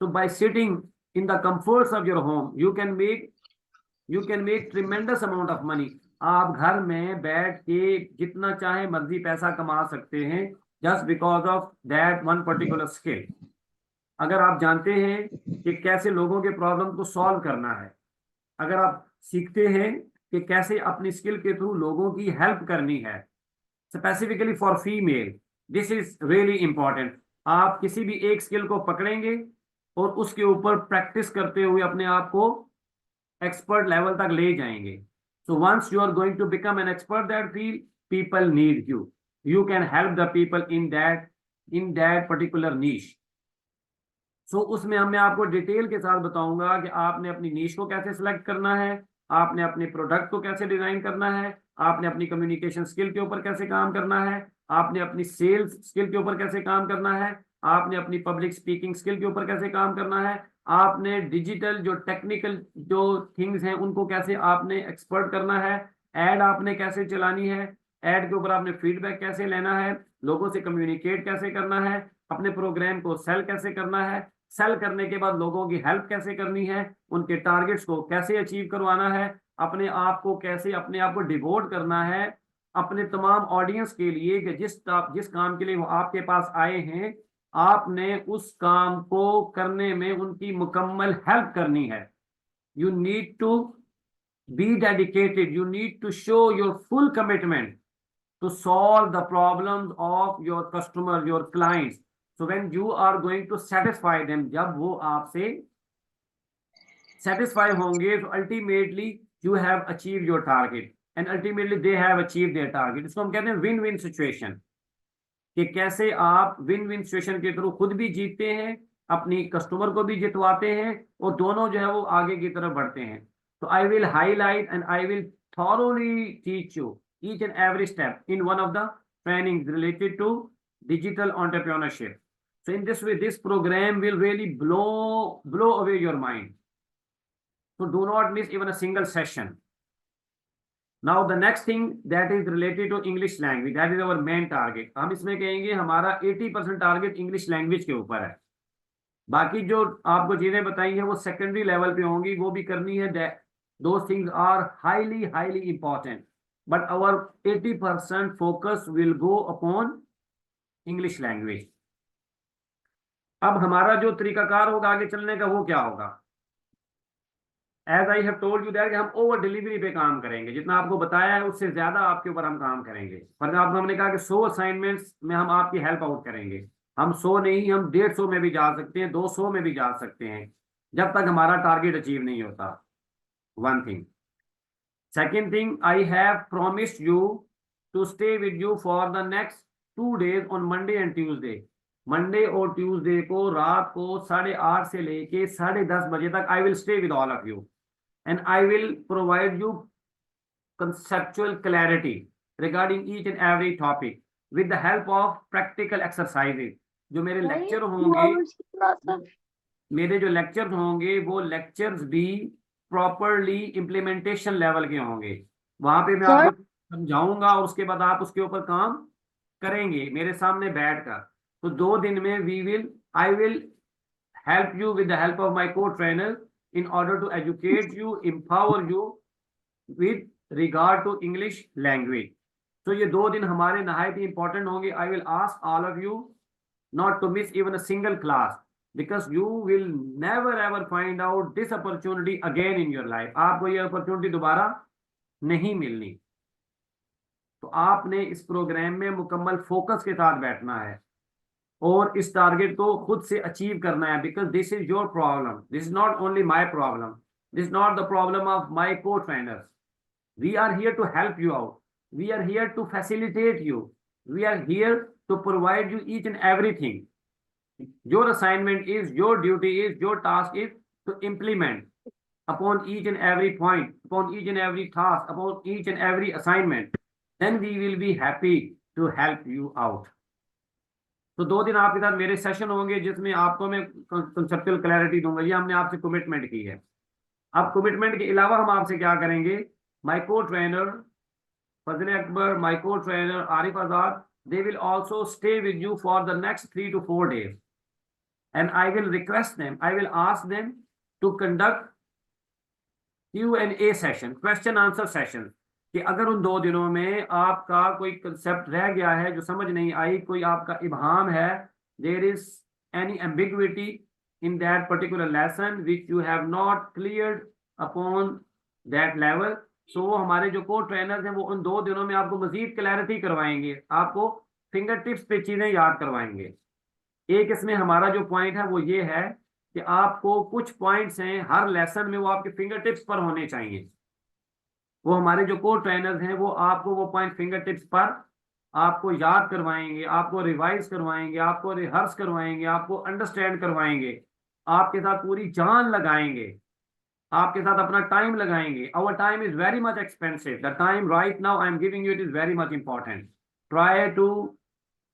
तो bye sitting in the comforts of your home you can make tremendous amount of money. आप घर में बैठ के जितना चाहे मर्जी पैसा कमा सकते हैं just because of that one particular skill. अगर आप जानते हैं कि कैसे लोगों के प्रॉब्लम को सॉल्व करना है, अगर आप सीखते हैं कि कैसे अपनी स्किल के थ्रू लोगों की हेल्प करनी है, specifically for female, this is really important. आप किसी भी एक स्किल को पकड़ेंगे और उसके ऊपर प्रैक्टिस करते हुए अपने आप को एक्सपर्ट लेवल तक ले जाएंगे. So once you are going to become an expert that field, people need you. You can help the people in that particular niche. So उसमें मैं आपको डिटेल के साथ बताऊंगा कि आपने अपनी नीश को कैसे सिलेक्ट करना है, आपने अपने प्रोडक्ट को कैसे डिजाइन करना है, आपने अपनी कम्युनिकेशन स्किल के ऊपर कैसे काम करना है, आपने अपनी सेल्स स्किल के ऊपर कैसे काम करना है, आपने अपनी पब्लिक स्पीकिंग स्किल के ऊपर कैसे काम करना है, आपने डिजिटल जो टेक्निकल जो थिंग्स हैं उनको कैसे आपने एक्सपर्ट करना है, एड आपने कैसे चलानी है, एड के ऊपर आपने फीडबैक कैसे लेना है, लोगों से कम्युनिकेट कैसे करना है, अपने प्रोग्राम को सेल कैसे करना है. सेल करने के बाद लोगों की हेल्प कैसे करनी है, उनके टारगेट्स को कैसे अचीव करवाना है, अपने आप को कैसे अपने आप को डिवोट करना है अपने तमाम ऑडियंस के लिए कि जिस काम के लिए वो आपके पास आए हैं, आपने उस काम को करने में उनकी मुकम्मल हेल्प करनी है। You need to be dedicated, you need to show your full commitment to solve the problems of your customers, your clients. So when you are going to satisfy them, जब वो आपसे satisfy होंगे, so ultimately you have achieved your target and ultimately they have achieved their target. इसको हम कहते हैं win win situation, कि कैसे आप विन विन सिचुएशन के थ्रू खुद भी जीतते हैं, अपनी कस्टमर को भी जितवाते हैं और दोनों जो है वो आगे की तरफ बढ़ते हैं। So I will highlight and I will thoroughly teach you each and every step in one of the trainings related to digital entrepreneurship. So in this way, this program will really blow away your mind. So do not miss even a single session. Now the next thing that is related to English language, that is our main target. हम इसमें कहेंगे हमारा 80% target English language के ऊपर है। बाकी जो आपको चीजें बताई हैं वो सेकेंडरी लेवल पे होंगी, वो भी करनी है। Those things are highly important, but our 80% focus will go upon English language. अब हमारा जो तरीकाकार होगा आगे चलने का वो क्या होगा? As I have told you that कि हम ओवर डिलीवरी पे काम करेंगे, जितना आपको बताया है उससे ज्यादा आपके ऊपर हम काम करेंगे। पर आपको हमने कहा कि 100 असाइनमेंट्स में हम आपकी हेल्प आउट करेंगे। हम 100 नहीं, हम 150 में भी जा सकते हैं, 200 में भी जा सकते हैं, जब तक हमारा टारगेट अचीव नहीं होता। One thing. Second thing, I have promised you to stay with you for the next 2 days on Monday and Tuesday. Monday और Tuesday को रात को 8:30 से लेके 10:30 बजे तक I will stay with all of you and I will provide you conceptual clarity regarding each and every topic with the help of practical exercises. जो मेरे लेक्चर होंगे, मेरे जो लेक्चर्स होंगे वो लेक्चर्स भी प्रॉपरली इम्प्लीमेंटेशन लेवल के होंगे। वहां पे मैं आपको समझाऊंगा और उसके बाद आप उसके ऊपर काम करेंगे मेरे सामने बैठकर। तो 2 दिन में I will help you with the help of my co trainer in order to educate you, empower you with regard to English language. तो ये 2 दिन हमारे नहायत ही इंपॉर्टेंट होंगे। I will ask all of you not to miss even a single class, because you will never ever find out this opportunity again in your life. आपको ये opportunity दोबारा नहीं मिलनी। तो आपने इस प्रोग्राम में मुकम्मल फोकस के साथ बैठना है और इस टारगेट को खुद से अचीव करना है, because this is your problem, this is not only my problem, this is not the problem of my co trainers. We are here to help you out, we are here to facilitate you, we are here to provide you each and everything. Your assignment is, your duty is, your task is to implement upon each and every point, upon each and every task, upon each and every assignment. Then we will be happy to help you out. तो 2 दिन आपके साथ मेरे session होंगे जिसमें आपको मैं conceptual clarity दूंगा। ये हमने आपसे कमिटमेंट की है। अब कमिटमेंट के अलावा हम आपसे क्या करेंगे? My co trainer Fazal Akbar, my co trainer Arif Azad, they will also stay with you for the next 3 to 4 days, and I will request them, I will ask them to conduct Q&A session, question answer session, कि अगर उन 2 दिनों में आपका कोई concept रह गया है जो समझ नहीं आई, कोई आपका इबहाम है, there is any ambiguity in that particular lesson which you have not cleared upon that level, तो हमारे जो को ट्रेनर्स हैं वो उन 2 दिनों में आपको मजीद क्लैरिटी करवाएंगे, आपको फिंगर टिप्स पे चीजें याद करवाएंगे। एक इसमें हमारा जो पॉइंट है वो ये है कि आपको कुछ पॉइंट्स हैं हर लेसन में वो आपके फिंगर टिप्स पर होने चाहिए। वो हमारे जो को ट्रेनर्स हैं वो आपको वो पॉइंट फिंगर टिप्स पर आपको याद करवाएंगे, आपको रिवाइज करवाएंगे, आपको रिहर्स करवाएंगे, आपको अंडरस्टैंड करवाएंगे, आपके साथ पूरी जान लगाएंगे, आपके साथ अपना टाइम लगाएंगे। Our time is very much expensive. The time right now I am giving you, it is very much important. Try to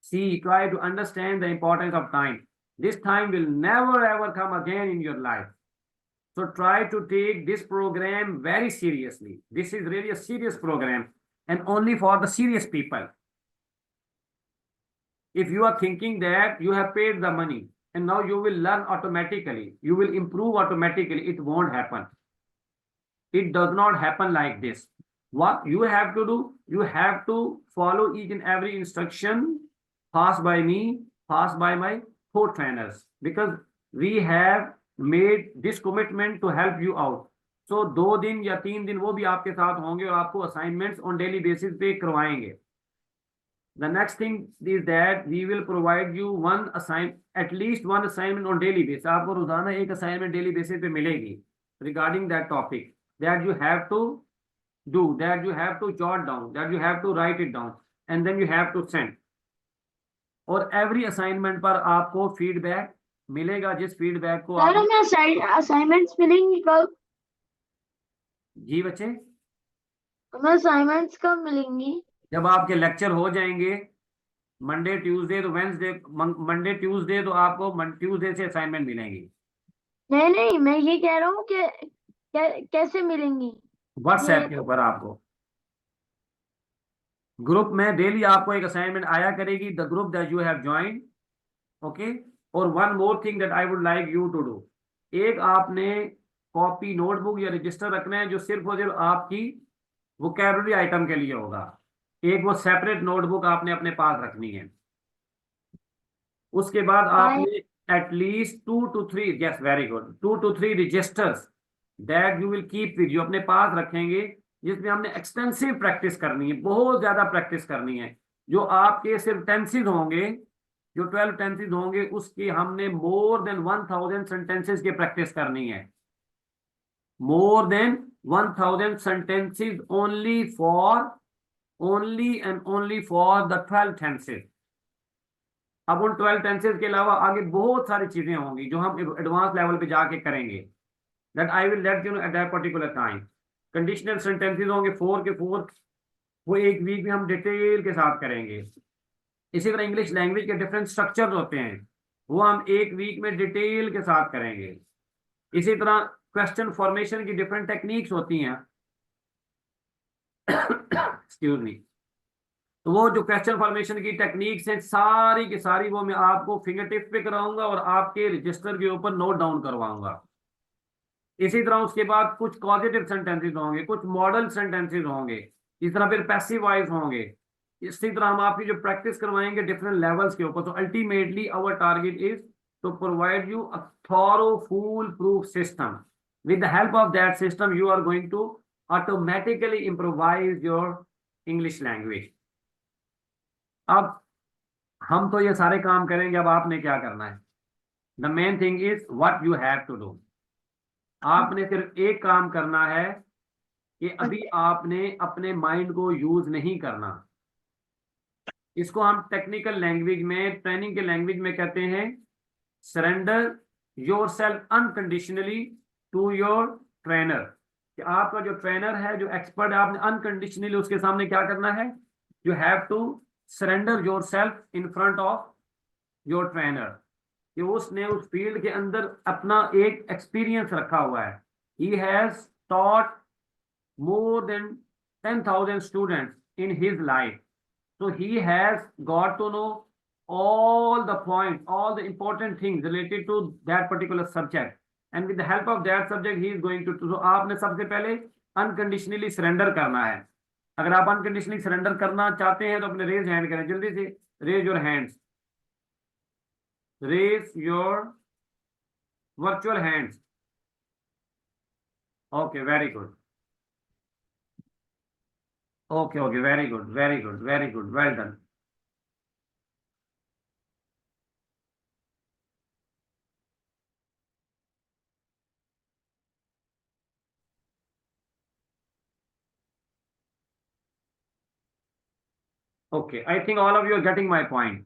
see, try to understand the importance of time. This time will never ever come again in your life. So try to take this program very seriously. This is really a serious program and only for the serious people. If you are thinking that you have paid the money, and now you will learn automatically. You will improve automatically. It won't happen. It does not happen like this. What you have to do, you have to follow each and every instruction passed by me, passed by my co-trainers, because we have made this commitment to help you out. So 2 दिन या 3 दिन वो भी आपके साथ होंगे और आपको assignments on daily basis पे करवाएंगे. The next thing is that we will provide you at least one assignment on daily basis. आपको रोजाना एक assignment daily basis पे मिलेगी regarding that topic that you have to do, that you have to jot down, that you have to write it down, and then you have to send. और every assignment पर आपको feedback मिलेगा, जिस feedback को sir आप हमें assignments मिलेंगी कब? जी बच्चे, हमें असाइनमेंट्स कब मिलेंगी? जब आपके लेक्चर हो जाएंगे मंडे ट्यूसडे तो वेंसडे, मंडे ट्यूसडे तो आपको ट्यूसडे से असाइनमेंट मिलेंगी. नहीं मैं ये कह रहा हूँ कि कैसे मिलेंगी? व्हाट्सएप के ऊपर आपको ग्रुप में डेली आपको एक असाइनमेंट आया करेगी, the group that you have joined. Okay. और one more thing that I would like you to do, एक आपने कॉपी नोटबुक या रजिस्टर रखना है जो सिर्फ और सिर्फ आपकी वोकैबुलरी आइटम के लिए होगा. एक वो सेपरेट नोटबुक आपने अपने पास रखनी है. उसके बाद आपने at least 2 to 3, yes very good, 2 to 3 registers that you will keep with you, अपने पास रखेंगे, जिसमें हमने एक्सटेंसिव प्रैक्टिस करनी है, बहुत ज्यादा प्रैक्टिस करनी है. जो आपके सिर्फ टेंसेज होंगे, जो 12 टेंसेज होंगे, उसकी हमने मोर देन 1000 सेंटेंसेज की प्रैक्टिस करनी है. More than 1000 sentences only and only for the 12 tenses. अब उन 12 tenses के अलावा आगे बहुत सारी चीजें होंगी जो हम एडवांस लेवल पे जाके करेंगे. That I will let you know at that particular time. Conditional sentences होंगे 4 के 4, वो एक वीक में हम डिटेल के साथ करेंगे. इसी तरह इंग्लिश लैंग्वेज के डिफरेंट स्ट्रक्चर होते हैं, वो हम एक वीक में डिटेल के साथ करेंगे. इसी तरह क्वेश्चन फॉर्मेशन की डिफरेंट टेक्निक्स होती हैं. Excuse me. तो वो जो क्वेश्चन फॉर्मेशन की टेक्निक्स हैं सारी की सारी वो मैं आपको फिंगर टिप पे कराऊंगा और आपके रजिस्टर के ऊपर नोट डाउन करवाऊंगा. इसी तरह उसके बाद कुछ पॉजिटिव सेंटेंसेस होंगे, कुछ मॉडल सेंटेंसेस होंगे, इस तरह फिर पैसिव वॉइस होंगे. इसी तरह हम आपकी जो प्रैक्टिस करवाएंगे डिफरेंट लेवल्स के ऊपर. तो ultimately our target is to provide you a thorough foolproof system. With the help of that system you are going to automatically improvise your English language. अब हम तो ये सारे काम करेंगे, अब आपने क्या करना है? The main thing is what you have to do. आपने सिर्फ एक काम करना है कि अभी आपने अपने माइंड को यूज नहीं करना. इसको हम टेक्निकल लैंग्वेज में, ट्रेनिंग के लैंग्वेज में कहते हैं surrender yourself unconditionally to your trainer. कि आपका जो ट्रेनर है, जो एक्सपर्ट है, आपने अनकंडीशनली उसके सामने क्या करना है? You have to surrender yourself in front of your trainer. कि उसने उस फील्ड के अंदर अपना एक एक्सपीरियंस रखा हुआ है. He has taught more than 10,000 students in his life. So he has got to know all the points, all the important things related to that particular subject. And with the help of that subject, he is going to. So आपने सबसे पहले unconditionally surrender करना है. अगर आप unconditionally surrender करना चाहते हैं तो अपने raise hand करें, जल्दी से raise your hands. Raise your virtual hands. Okay, very good. Okay, very good, very good, well done. Okay, I think all of you are getting my point.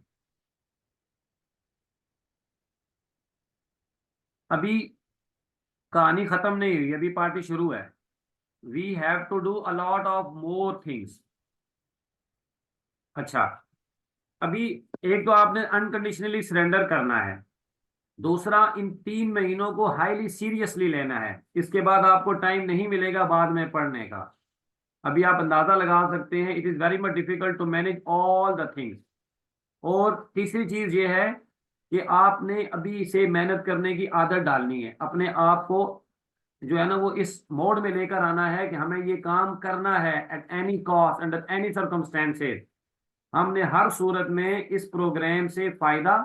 अभी कहानी खत्म नहीं हुई, अभी पार्टी शुरू है. We have to do a lot of more things. अच्छा, अभी एक तो आपने अनकंडीशनली सरेंडर करना है. दूसरा, इन 3 महीनों को हाईली सीरियसली लेना है. इसके बाद आपको टाइम नहीं मिलेगा बाद में पढ़ने का. अभी आप अंदाजा लगा सकते हैं, it is very much difficult to manage all the things. और तीसरी चीज ये है कि आपने अभी इसे मेहनत करने की आदत डालनी है, अपने आप को जो है ना वो इस मोड में लेकर आना है कि हमें ये काम करना है at any cost, under any circumstances. हमने हर सूरत में इस प्रोग्राम से फायदा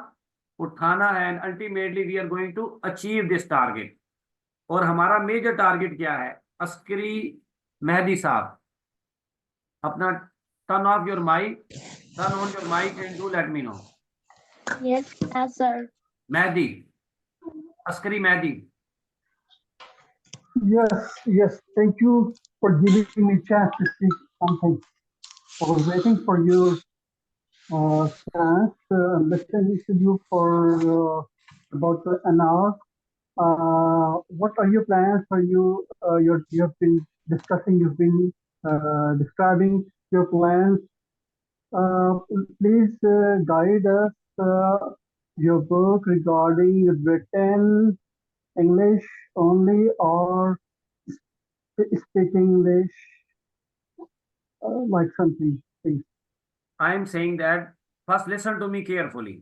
उठाना है and ultimately we are going to achieve this target. और हमारा मेजर टारगेट क्या है? अस्करी मेहदी साहब, अपना turn off your mic, turn on your mic and do let me know. Yes, sir. Mehdi, Askari Mehdi. Yes. Thank you for giving me a chance to speak something. I was waiting for your chance. Listening to you for about an hour. What are your plans? You have been discussing. You've been describing your plans. Please guide us. Your book regarding written English only or speak English like something, please. I am saying that first listen to me carefully.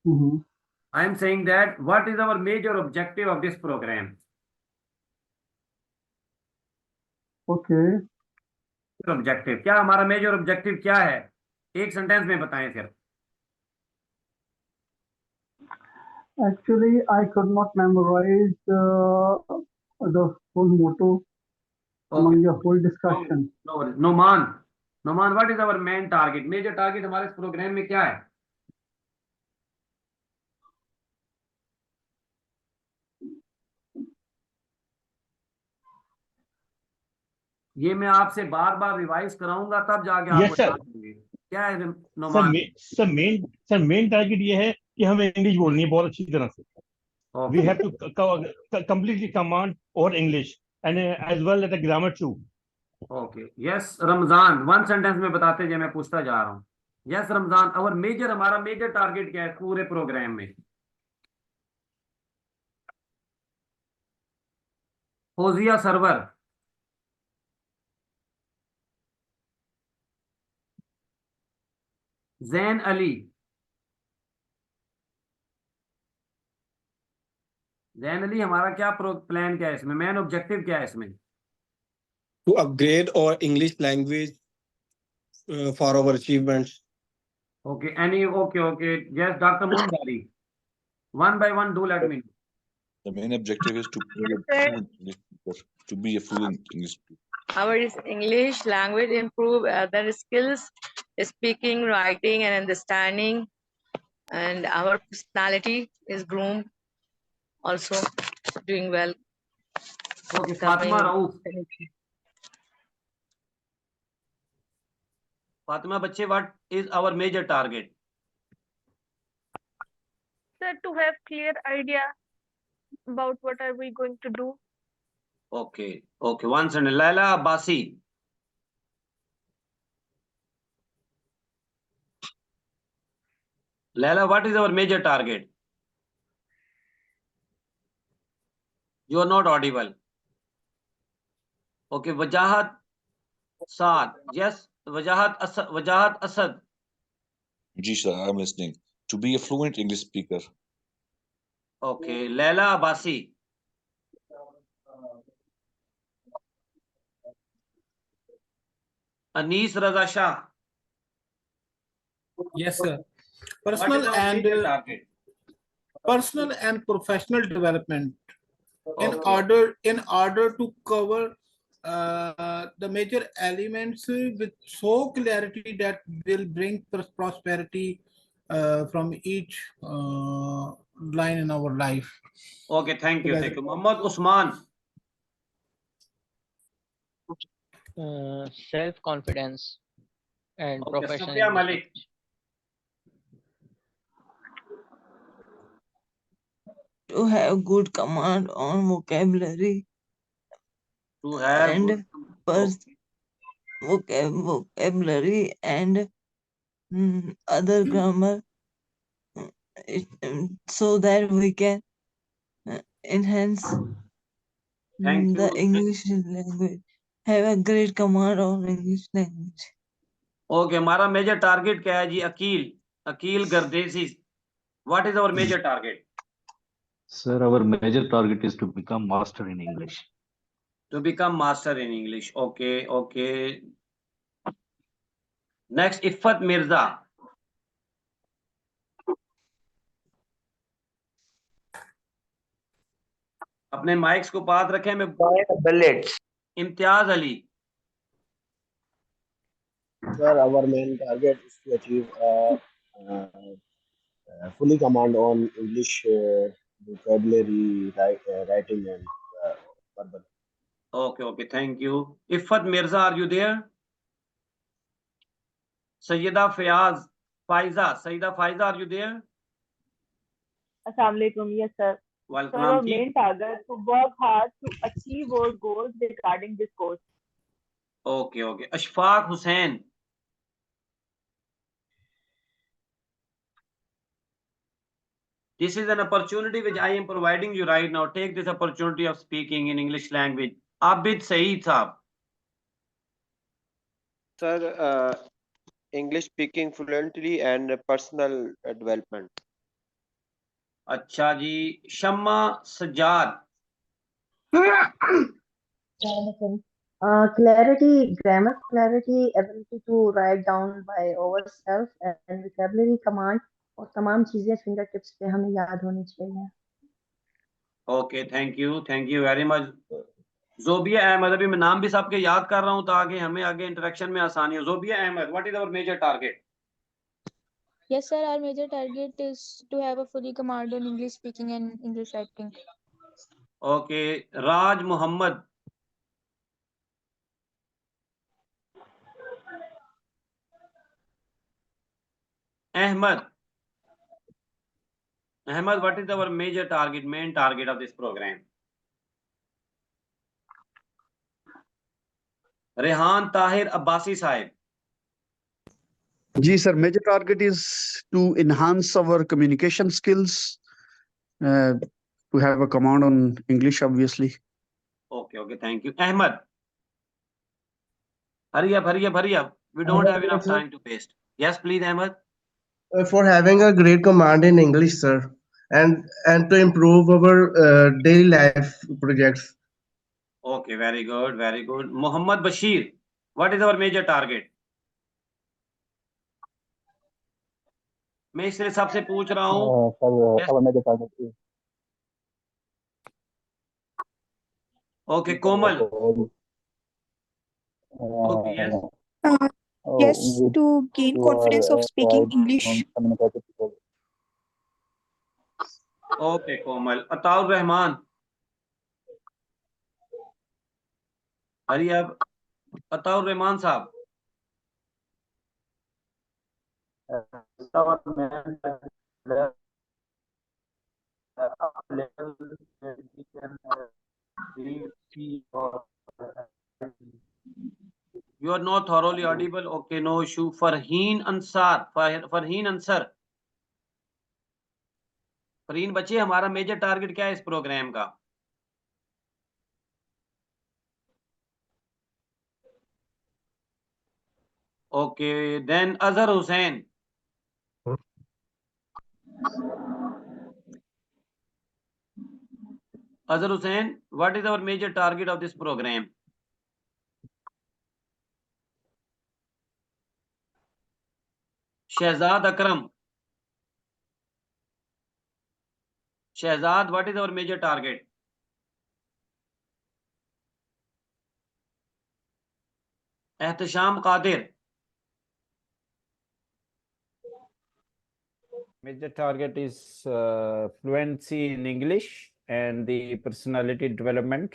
Mhm. I am saying that what is our major objective of this program? Okay. Objective क्या, हमारा major objective क्या है? एक sentence में बताएं फिर। Actually, I could not memorize the whole motto among your whole discussion. No worries. Noman, what is our main target? Major target हमारे इस प्रोग्राम में क्या है? ये मैं आपसे बार बार रिवाइज कराऊंगा तब जाके Yes, आपको sir. याद होंगे। क्या है नोमान? सर मेन टारगेट ये है कि हमें इंग्लिश बोलनी है बहुत अच्छी तरह से। We have to completely command or English and as well as the grammar too. Okay yes Ramzan, one sentence में बताते जाए, मैं पूछता जा रहा हूँ। यस रमजान, हमारा मेजर टारगेट क्या है पूरे प्रोग्राम में? फौजिया सरवर, जैन अली, हमारा क्या प्लान क्या है इसमें? मेन ऑब्जेक्टिव क्या है इसमें? To upgrade our English language for our achievements. Okay, okay. Yes, Dr. Mundari. One by one, do let me know. The main objective is to be a fluent English speaker. To be a fluent English speaker. Our English language improve other skills, speaking, writing, and understanding, and our personality is groomed. Also, doing well. Okay, Fatima Rauf. Fatima, बच्चे, what is our major target? Sir, to have clear idea about what are we going to do. Okay, one second. Laila Abbasi. Laila, what is our major target? You are not audible. Okay, Wajahat Saad. Yes, Wajahat Asad. Ji sir, I am listening. To be a fluent English speaker. Okay, Laila Abbasi. Anis Raza Shah. Yes, sir. Personal and professional development. Okay. In order to cover the major elements with so clarity that will bring prosperity from each line in our life. Okay, thank you. Muhammad Usman. Self-confidence and Okay, professional. Safia Malik. To have good command on vocabulary. To have and vocabulary and other grammar, so that we can enhance the English language. Have a great command on English language. Okay, हमारा major target क्या है जी? Aqeel गर्देसी। What is our major target? Sir, our major target is to become master in English. To become master in English. Okay, okay. Next, Iffat Mirza. अपने mics को पास रखें। मैं bullets. Imtiaz Ali. Sir, our main target is to achieve fully command on English vocabulary, writing, and verbal. Okay, okay, thank you. Iffat Mirza, are you there? Sayyida Faiza, are you there? Assalamu alaikum. Yes, sir. Welcome. So our main target to work hard to achieve our goals regarding this course. Okay, okay. Ashfaq Hussain. This is an opportunity which I am providing you right now. Take this opportunity of speaking in English language. Abid Saeed Saab. Sir, English speaking fluently and personal development. अच्छा जी. Shamma Sajjad. Clarity, grammar clarity, ability to write down by ourselves and vocabulary command और तमाम चीजें finger tips पे हमें याद होनी चाहिए. Okay, thank you very much. Zobia Ahmed, अभी मैं नाम भी सबके याद कर रहा हूँ ताकि हमें आगे इंटरेक्शन में आसानी हो. Zobia Ahmed, what is our major target? Yes, sir. Our major target is to have a fully command on English speaking and English writing. Okay, Raj Muhammad. Ahmed, what is our major target, main target of this program? Rehan Tahir Abbasi Sahib. Ji sir, major target is to enhance our communication skills, to have a command on English, obviously. Okay, okay, thank you. Ahmed. Hurry up. We don't have enough time to waste. Yes, please, Ahmed. For having a great command in English, sir, and to improve our daily life projects. Okay, very good. Muhammad Bashir, what is our major target? मैं इसलिए सबसे पूछ रहा हूँ. Our major target is. Okay, Komal. Okay, yes. Yes, to gain confidence of speaking English. Okay, Komal. Ataur Rahman. Hurry up. Ataur Rahman Saab. You are not thoroughly audible. Okay, no issue. Farheen Ansar. Farheen बच्चे, हमारा major target क्या है इस programme का? Okay, then Azhar Hussain. Azhar Hussain, what is our major target of this program? Shehzad Akram. Shehzad, what is our major target? Ehtisham Qadir. Major target is fluency in English and the personality development.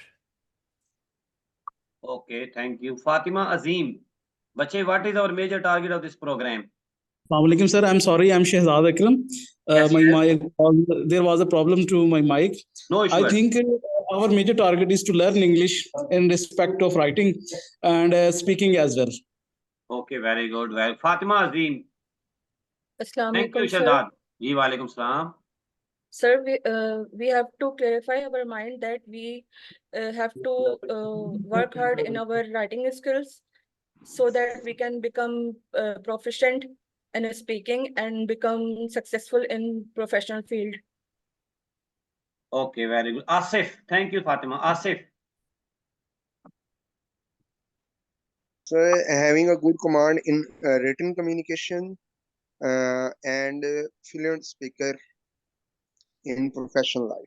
Okay, thank you. Fatima Azim. Bache, what is our major target of this program? Assalamu alaikum, sir. I'm sorry, I'm Shehzad Akram. Mic, there was a problem to my mic. No issue. I think our major target is to learn English in respect of writing and speaking as well. Okay, very good. Well, Fatima Azim. Assalamu Thank you, alaikum, sir. Shehzad. Ji, walaikum salam. Sir, we have to clarify our mind that we have to work hard in our writing skills so that we can become proficient and speaking and become successful in professional field. Okay, very good. Asif, thank you, Fatima. Asif. So having a good command in written communication and fluent speaker in professional life.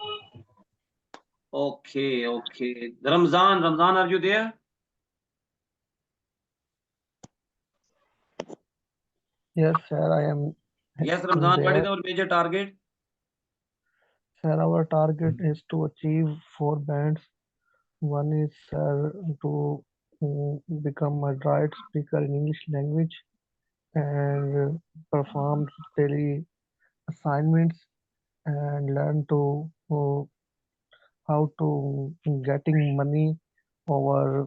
Okay, okay. Ramzan, are you there? Yes, sir, I am. Yes, Ramzan, what is there. our major target? Sir, our target is to achieve 4 bands. One is, sir, to become a adroit speaker in English language and perform daily assignments and learn to how to getting money over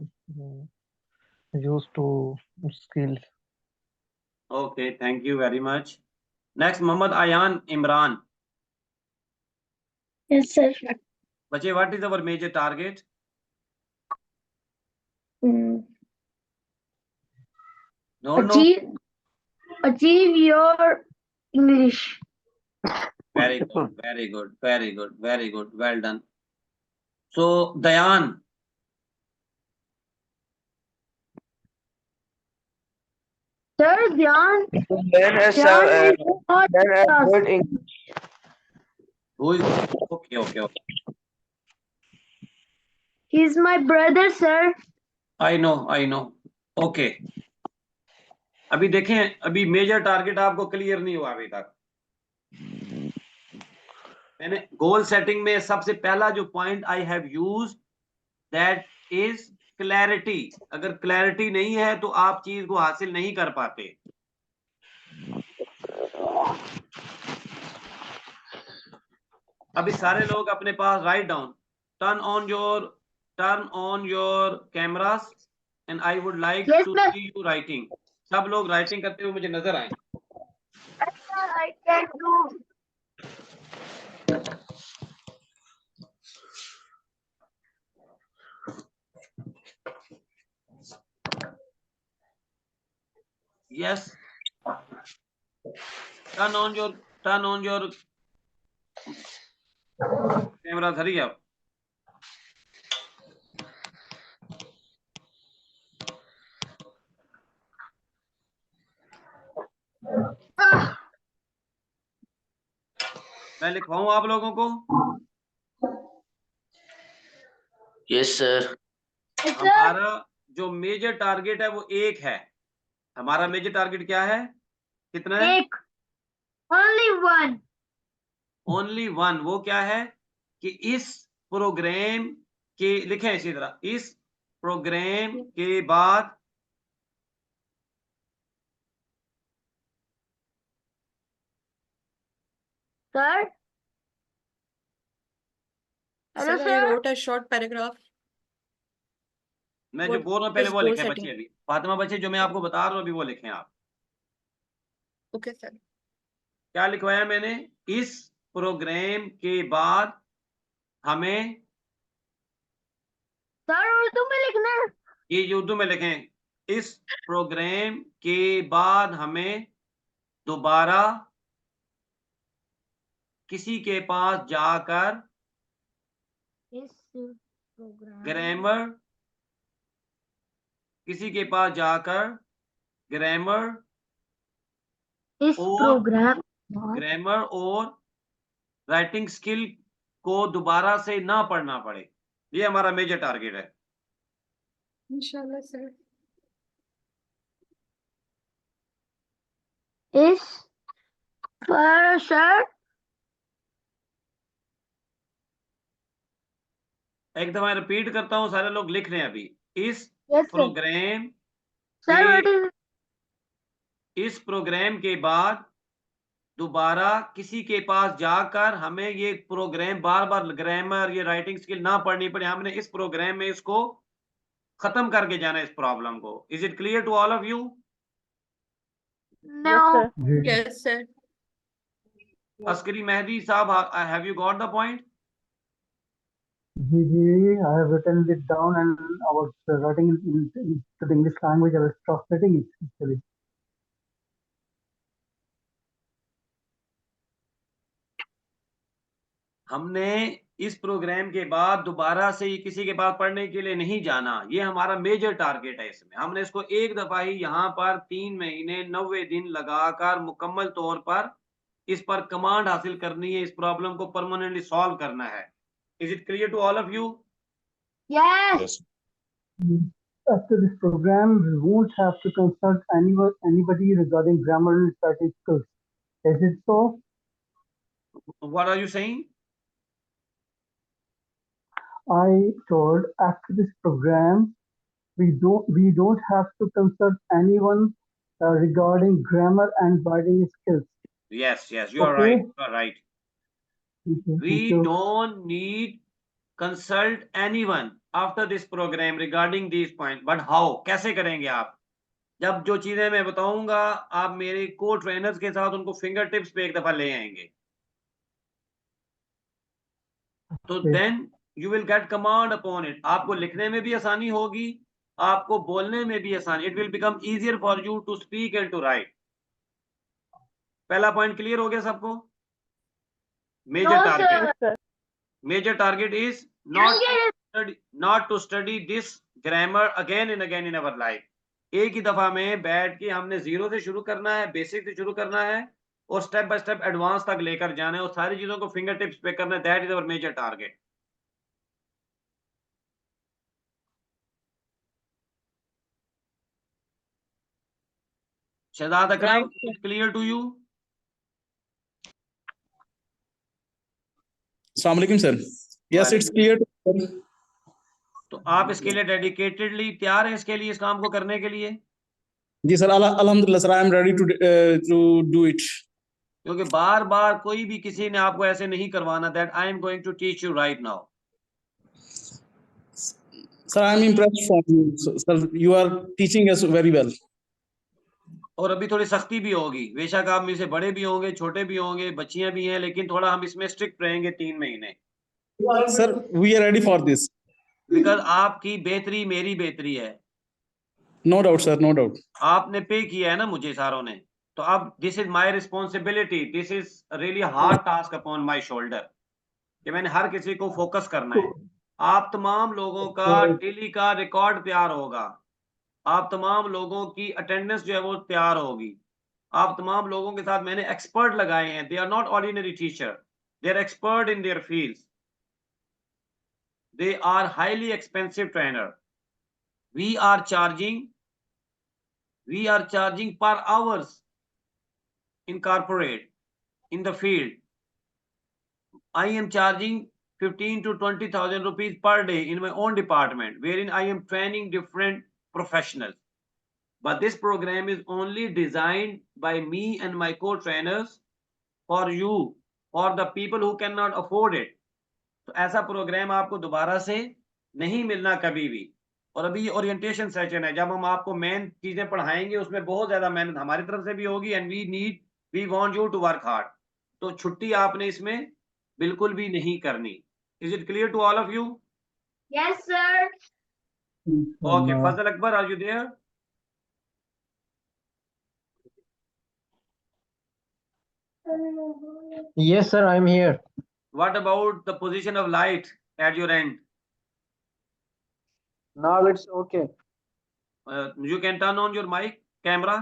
used to skills. Okay, thank you very much. Next, Muhammad Ayan Imran. Yes, sir. Bache, what is our major target? Mm. Don't know. Achieve your English. Very good, very good, very good, very good. Well done. So, Dayan. Sir, Dhyan. Then as Dhyan is not then as us. good English. Who is okay, okay, okay. He's my brother, sir. I know. Okay. अभी देखें, अभी major target आपको clear नहीं हुआ अभी तक। मैंने goal setting में सबसे पहला जो point I have use that is clarity. अगर क्लैरिटी नहीं है तो आप चीज को हासिल नहीं कर पाते। अभी सारे लोग अपने पास write down, turn on your cameras and I would like to see you writing. सब लोग राइटिंग करते हुए मुझे नजर आए। I can do. Yes. Turn on your camera. Hurry up. मैं लिखवाऊं आप लोगों को? Yes, sir. हमारा जो मेजर टारगेट है वो एक है। हमारा मेजर टारगेट क्या है? कितना है? एक। Only one. Only one। वो क्या है कि इस प्रोग्राम के, लिखें इसी तरह, इस प्रोग्राम के बाद Sir? Hello, Sir, I sir. wrote a short paragraph. मैं जो बोल रहा हूँ पहले वो लिखें बच्चे। अभी फातिमा बच्चे जो मैं आपको बता रहा हूँ अभी वो लिखें आप। Okay, sir. क्या लिखवाया मैंने? इस प्रोग्राम के बाद हमें, सर उर्दू में लिखना है। ये उर्दू में लिखें। इस प्रोग्राम के बाद हमें दोबारा किसी के पास जाकर इस प्रोग्राम ग्रामर, किसी के पास जाकर ग्रामर ग्रामर और राइटिंग स्किल को दोबारा से ना पढ़ना पड़े। ये हमारा मेजर टारगेट है। इंशाल्लाह सर। इस पर सर एक दफा रिपीट करता हूँ, सारे लोग लिख रहे हैं अभी। इस प्रोग्राम इस प्रोग्राम के बाद दोबारा किसी के पास जाकर हमें ये प्रोग्राम बार बार ग्रामर, ये राइटिंग स्किल ना पढ़नी पड़े। हमने इस प्रोग्राम में इसको खत्म करके जाना, इस प्रॉब्लम को। Is it clear to all of you? No. Yes, sir. Askari Mehdi Saab, have you got the point? I have written it down and I was writing in the English language. I was translating it actually. हमने इस programme के बाद दोबारा से किसी के पास पढ़ने के लिए नहीं जाना। ये हमारा मेजर टारगेट है। इसमें हमने इसको एक दफा ही यहाँ पर 3 महीने 90 दिन लगाकर मुकम्मल तौर पर इस पर कमांड हासिल करनी है। इस प्रॉब्लम को परमानेंटली सॉल्व करना है। Is it clear to all of you? Yes. After this program, we won't have to consult anybody regarding grammar and writing skills. Is it so? What are you saying? I told after this program, we don't have to consult anyone regarding grammar and writing skills. Yes, you are Okay. right. You are right. We don't need consult anyone after this program regarding these points. But how? कैसे करेंगे आप? जब जो चीजें मैं बताऊंगा आप मेरे को ट्रेनर्स के साथ उनको फिंगर टिप्स पे एक दफा ले आएंगे। तो then you will get command upon it. आपको लिखने में भी आसानी होगी, आपको बोलने में भी आसानी। It will become easier for you to speak and to write. पहला पॉइंट क्लियर हो गया सबको? Major target is not to study this grammar again and again in our life. एक ही दफा में बैठ के हमने जीरो से शुरू करना है, बेसिक से शुरू करना है और स्टेप बाय स्टेप एडवांस तक लेकर जाना है और सारी चीजों को फिंगर टिप्स पे करना है। That is our major target. Shahzad Akram, clear to you? अस्सलाम वालेकुम सर। Yes, it's clear. तो आप इसके लिए डेडिकेटेडली तैयार हैं इसके लिए, इस काम को करने के लिए? जी सर, अल्हम्दुलिल्लाह sir, I am ready to do it. क्योंकि बार बार कोई भी किसी ने आपको ऐसे नहीं करवाना। That I am going to teach you right now. Sir, I am impressed from you sir, you are teaching us very well. और अभी थोड़ी सख्ती भी होगी, बेशक आप में से बड़े भी होंगे, छोटे भी होंगे, बच्चियां भी हैं, लेकिन थोड़ा हम इसमें स्ट्रिक्ट रहेंगे 3 महीने। Sir, we are ready for this. Because आपकी बेहतरी मेरी बेहतरी है। No doubt sir, no doubt. आपने पे किया है ना मुझे सारों ने, तो अब this is my responsibility. This is really hard task upon my shoulder कि मैंने हर किसी को फोकस करना है। आप तमाम लोगों का डेली का रिकॉर्ड तैयार होगा, आप तमाम लोगों की अटेंडेंस जो है वो तैयार होगी। आप तमाम लोगों के साथ मैंने एक्सपर्ट लगाए हैं। They are not ordinary teacher, they are experts in their fields. They are highly expensive trainer. We are charging per hours in corporate, in the field. I am charging 15 to 20,000 rupees per day in my own department, wherein I am training different professionals. But this program is only designed by me and my co-trainers for you, for the people who cannot afford it. तो ऐसा programme आपको दोबारा से नहीं मिलना कभी भी। और अभी ये ओरिएंटेशन सेशन है, जब हम आपको मेन चीजें पढ़ाएंगे उसमें बहुत ज्यादा मेहनत हमारी तरफ से भी होगी। And we want you to work hard. तो छुट्टी आपने इसमें बिल्कुल भी नहीं करनी। Is it clear to all of you? Yes, sir. Okay, Fazal Akbar, are you there? Yes, sir, I'm here. What about the position of light at your end? Now it's okay. You can turn on your mic, camera.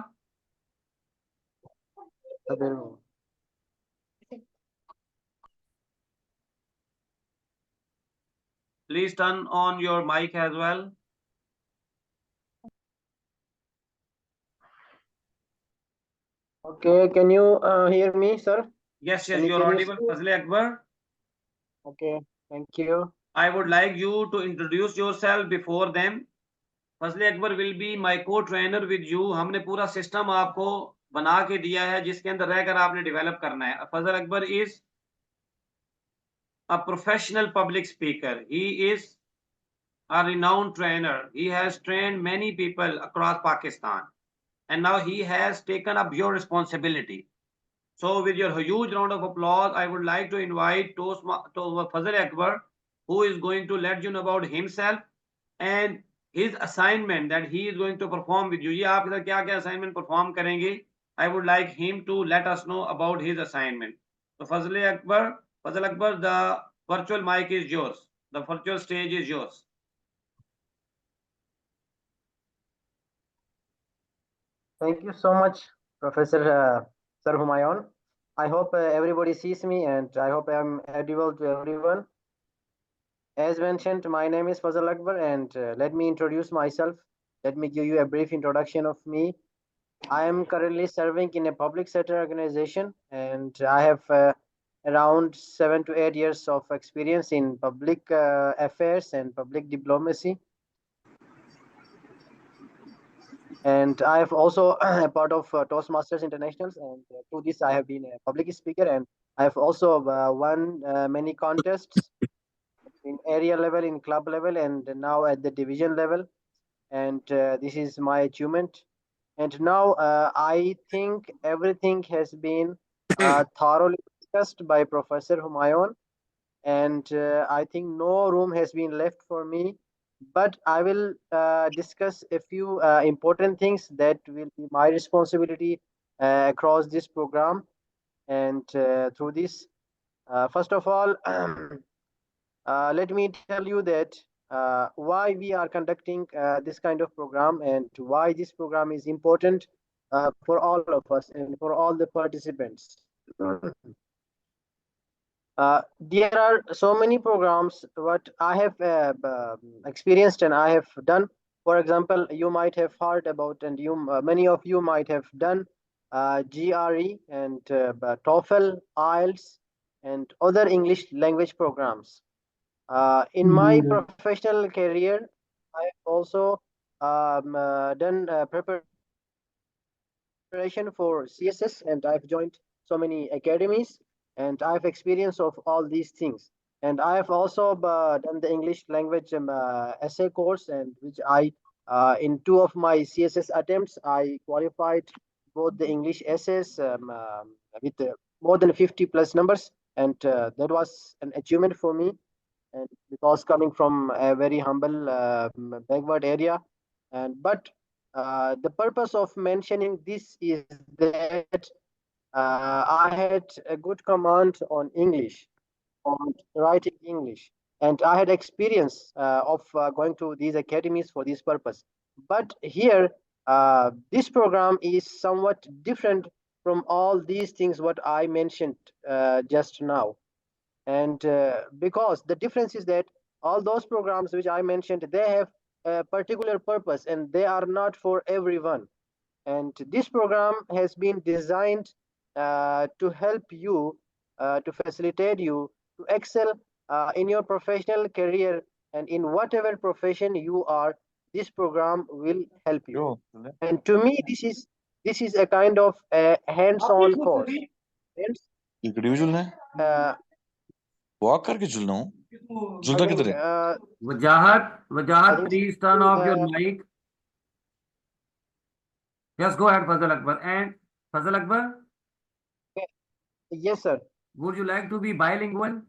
Please turn on your mic as well. Okay, can you hear me, sir? Yes, you're audible. Fazle Akbar. Okay, thank you. I would like you to introduce yourself before them. Fazle Akbar will be my co-trainer with you. हमने पूरा system आपको बना के दिया है जिसके अंदर रहकर आपने डेवलप करना है। Fazle Akbar is a professional public speaker. He is a renowned trainer. He has trained many people across Pakistan, and now he has taken up your responsibility. So with your huge round of applause, I would like to invite to Fazle Akbar, who is going to let you know about himself and his assignment that he is going to perform with you. ये आपके साथ क्या क्या assignment perform करेंगे? I would like him to let us know about his assignment. So Fazle Akbar, the virtual mic is yours. The virtual stage is yours. Thank you so much, Professor Sir Humayun. I hope everybody sees me and I hope I'm audible to everyone. As mentioned, my name is Fazal Akbar and let me introduce myself. Let me give you a brief introduction of me. I am currently serving in a public sector organization and I have around 7 to 8 years of experience in public affairs and public diplomacy. And I have also a part of Toastmasters Internationals, and through this I have been a public speaker, and I have also won many contests in area level, in club level, and now at the division level. And this is my achievement. And now I think everything has been thoroughly discussed by Professor Humayun, and I think no room has been left for me. But I will discuss a few important things that will be my responsibility across this program. And through this, first of all, let me tell you that why we are conducting this kind of program and why this program is important for all of us and for all the participants. There are so many programs what I have experienced and I have done. For example, you might have heard about and many of you might have done GRE and TOEFL, IELTS, and other English language programs. In my professional career, I have also done preparation for CSS, and I've joined so many academies, and I have experience of all these things. And I have also done the English language essay course, and which I, in 2 of my CSS attempts, I qualified both the English essays with more than 50 plus numbers, and that was an achievement for me. And because coming from a very humble backward area, and but the purpose of mentioning this is that I had a good command on English, on writing English, and I had experience of going to these academies for this purpose. But here, this program is somewhat different from all these things what I mentioned just now. And because the difference is that all those programs which I mentioned, they have a particular purpose and they are not for everyone. And this program has been designed to help you, to facilitate you to excel in your professional career, and in whatever profession you are, this program will help you. And to me, this is a kind of a hands-on course. Walk करके झूलना हूँ झूलता किधर है Wajahat, please turn off your mic. Yes, go ahead, Fazal Akbar. And Fazal Akbar? Yes, sir. Would you like to be bilingual?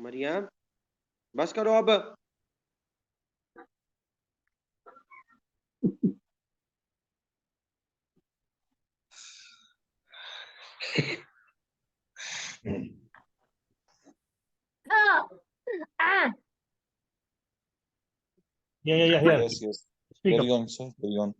Maryam बस करो अब Yeah. Yes. Speak Carry up. on, sir. Carry on.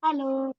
Hello.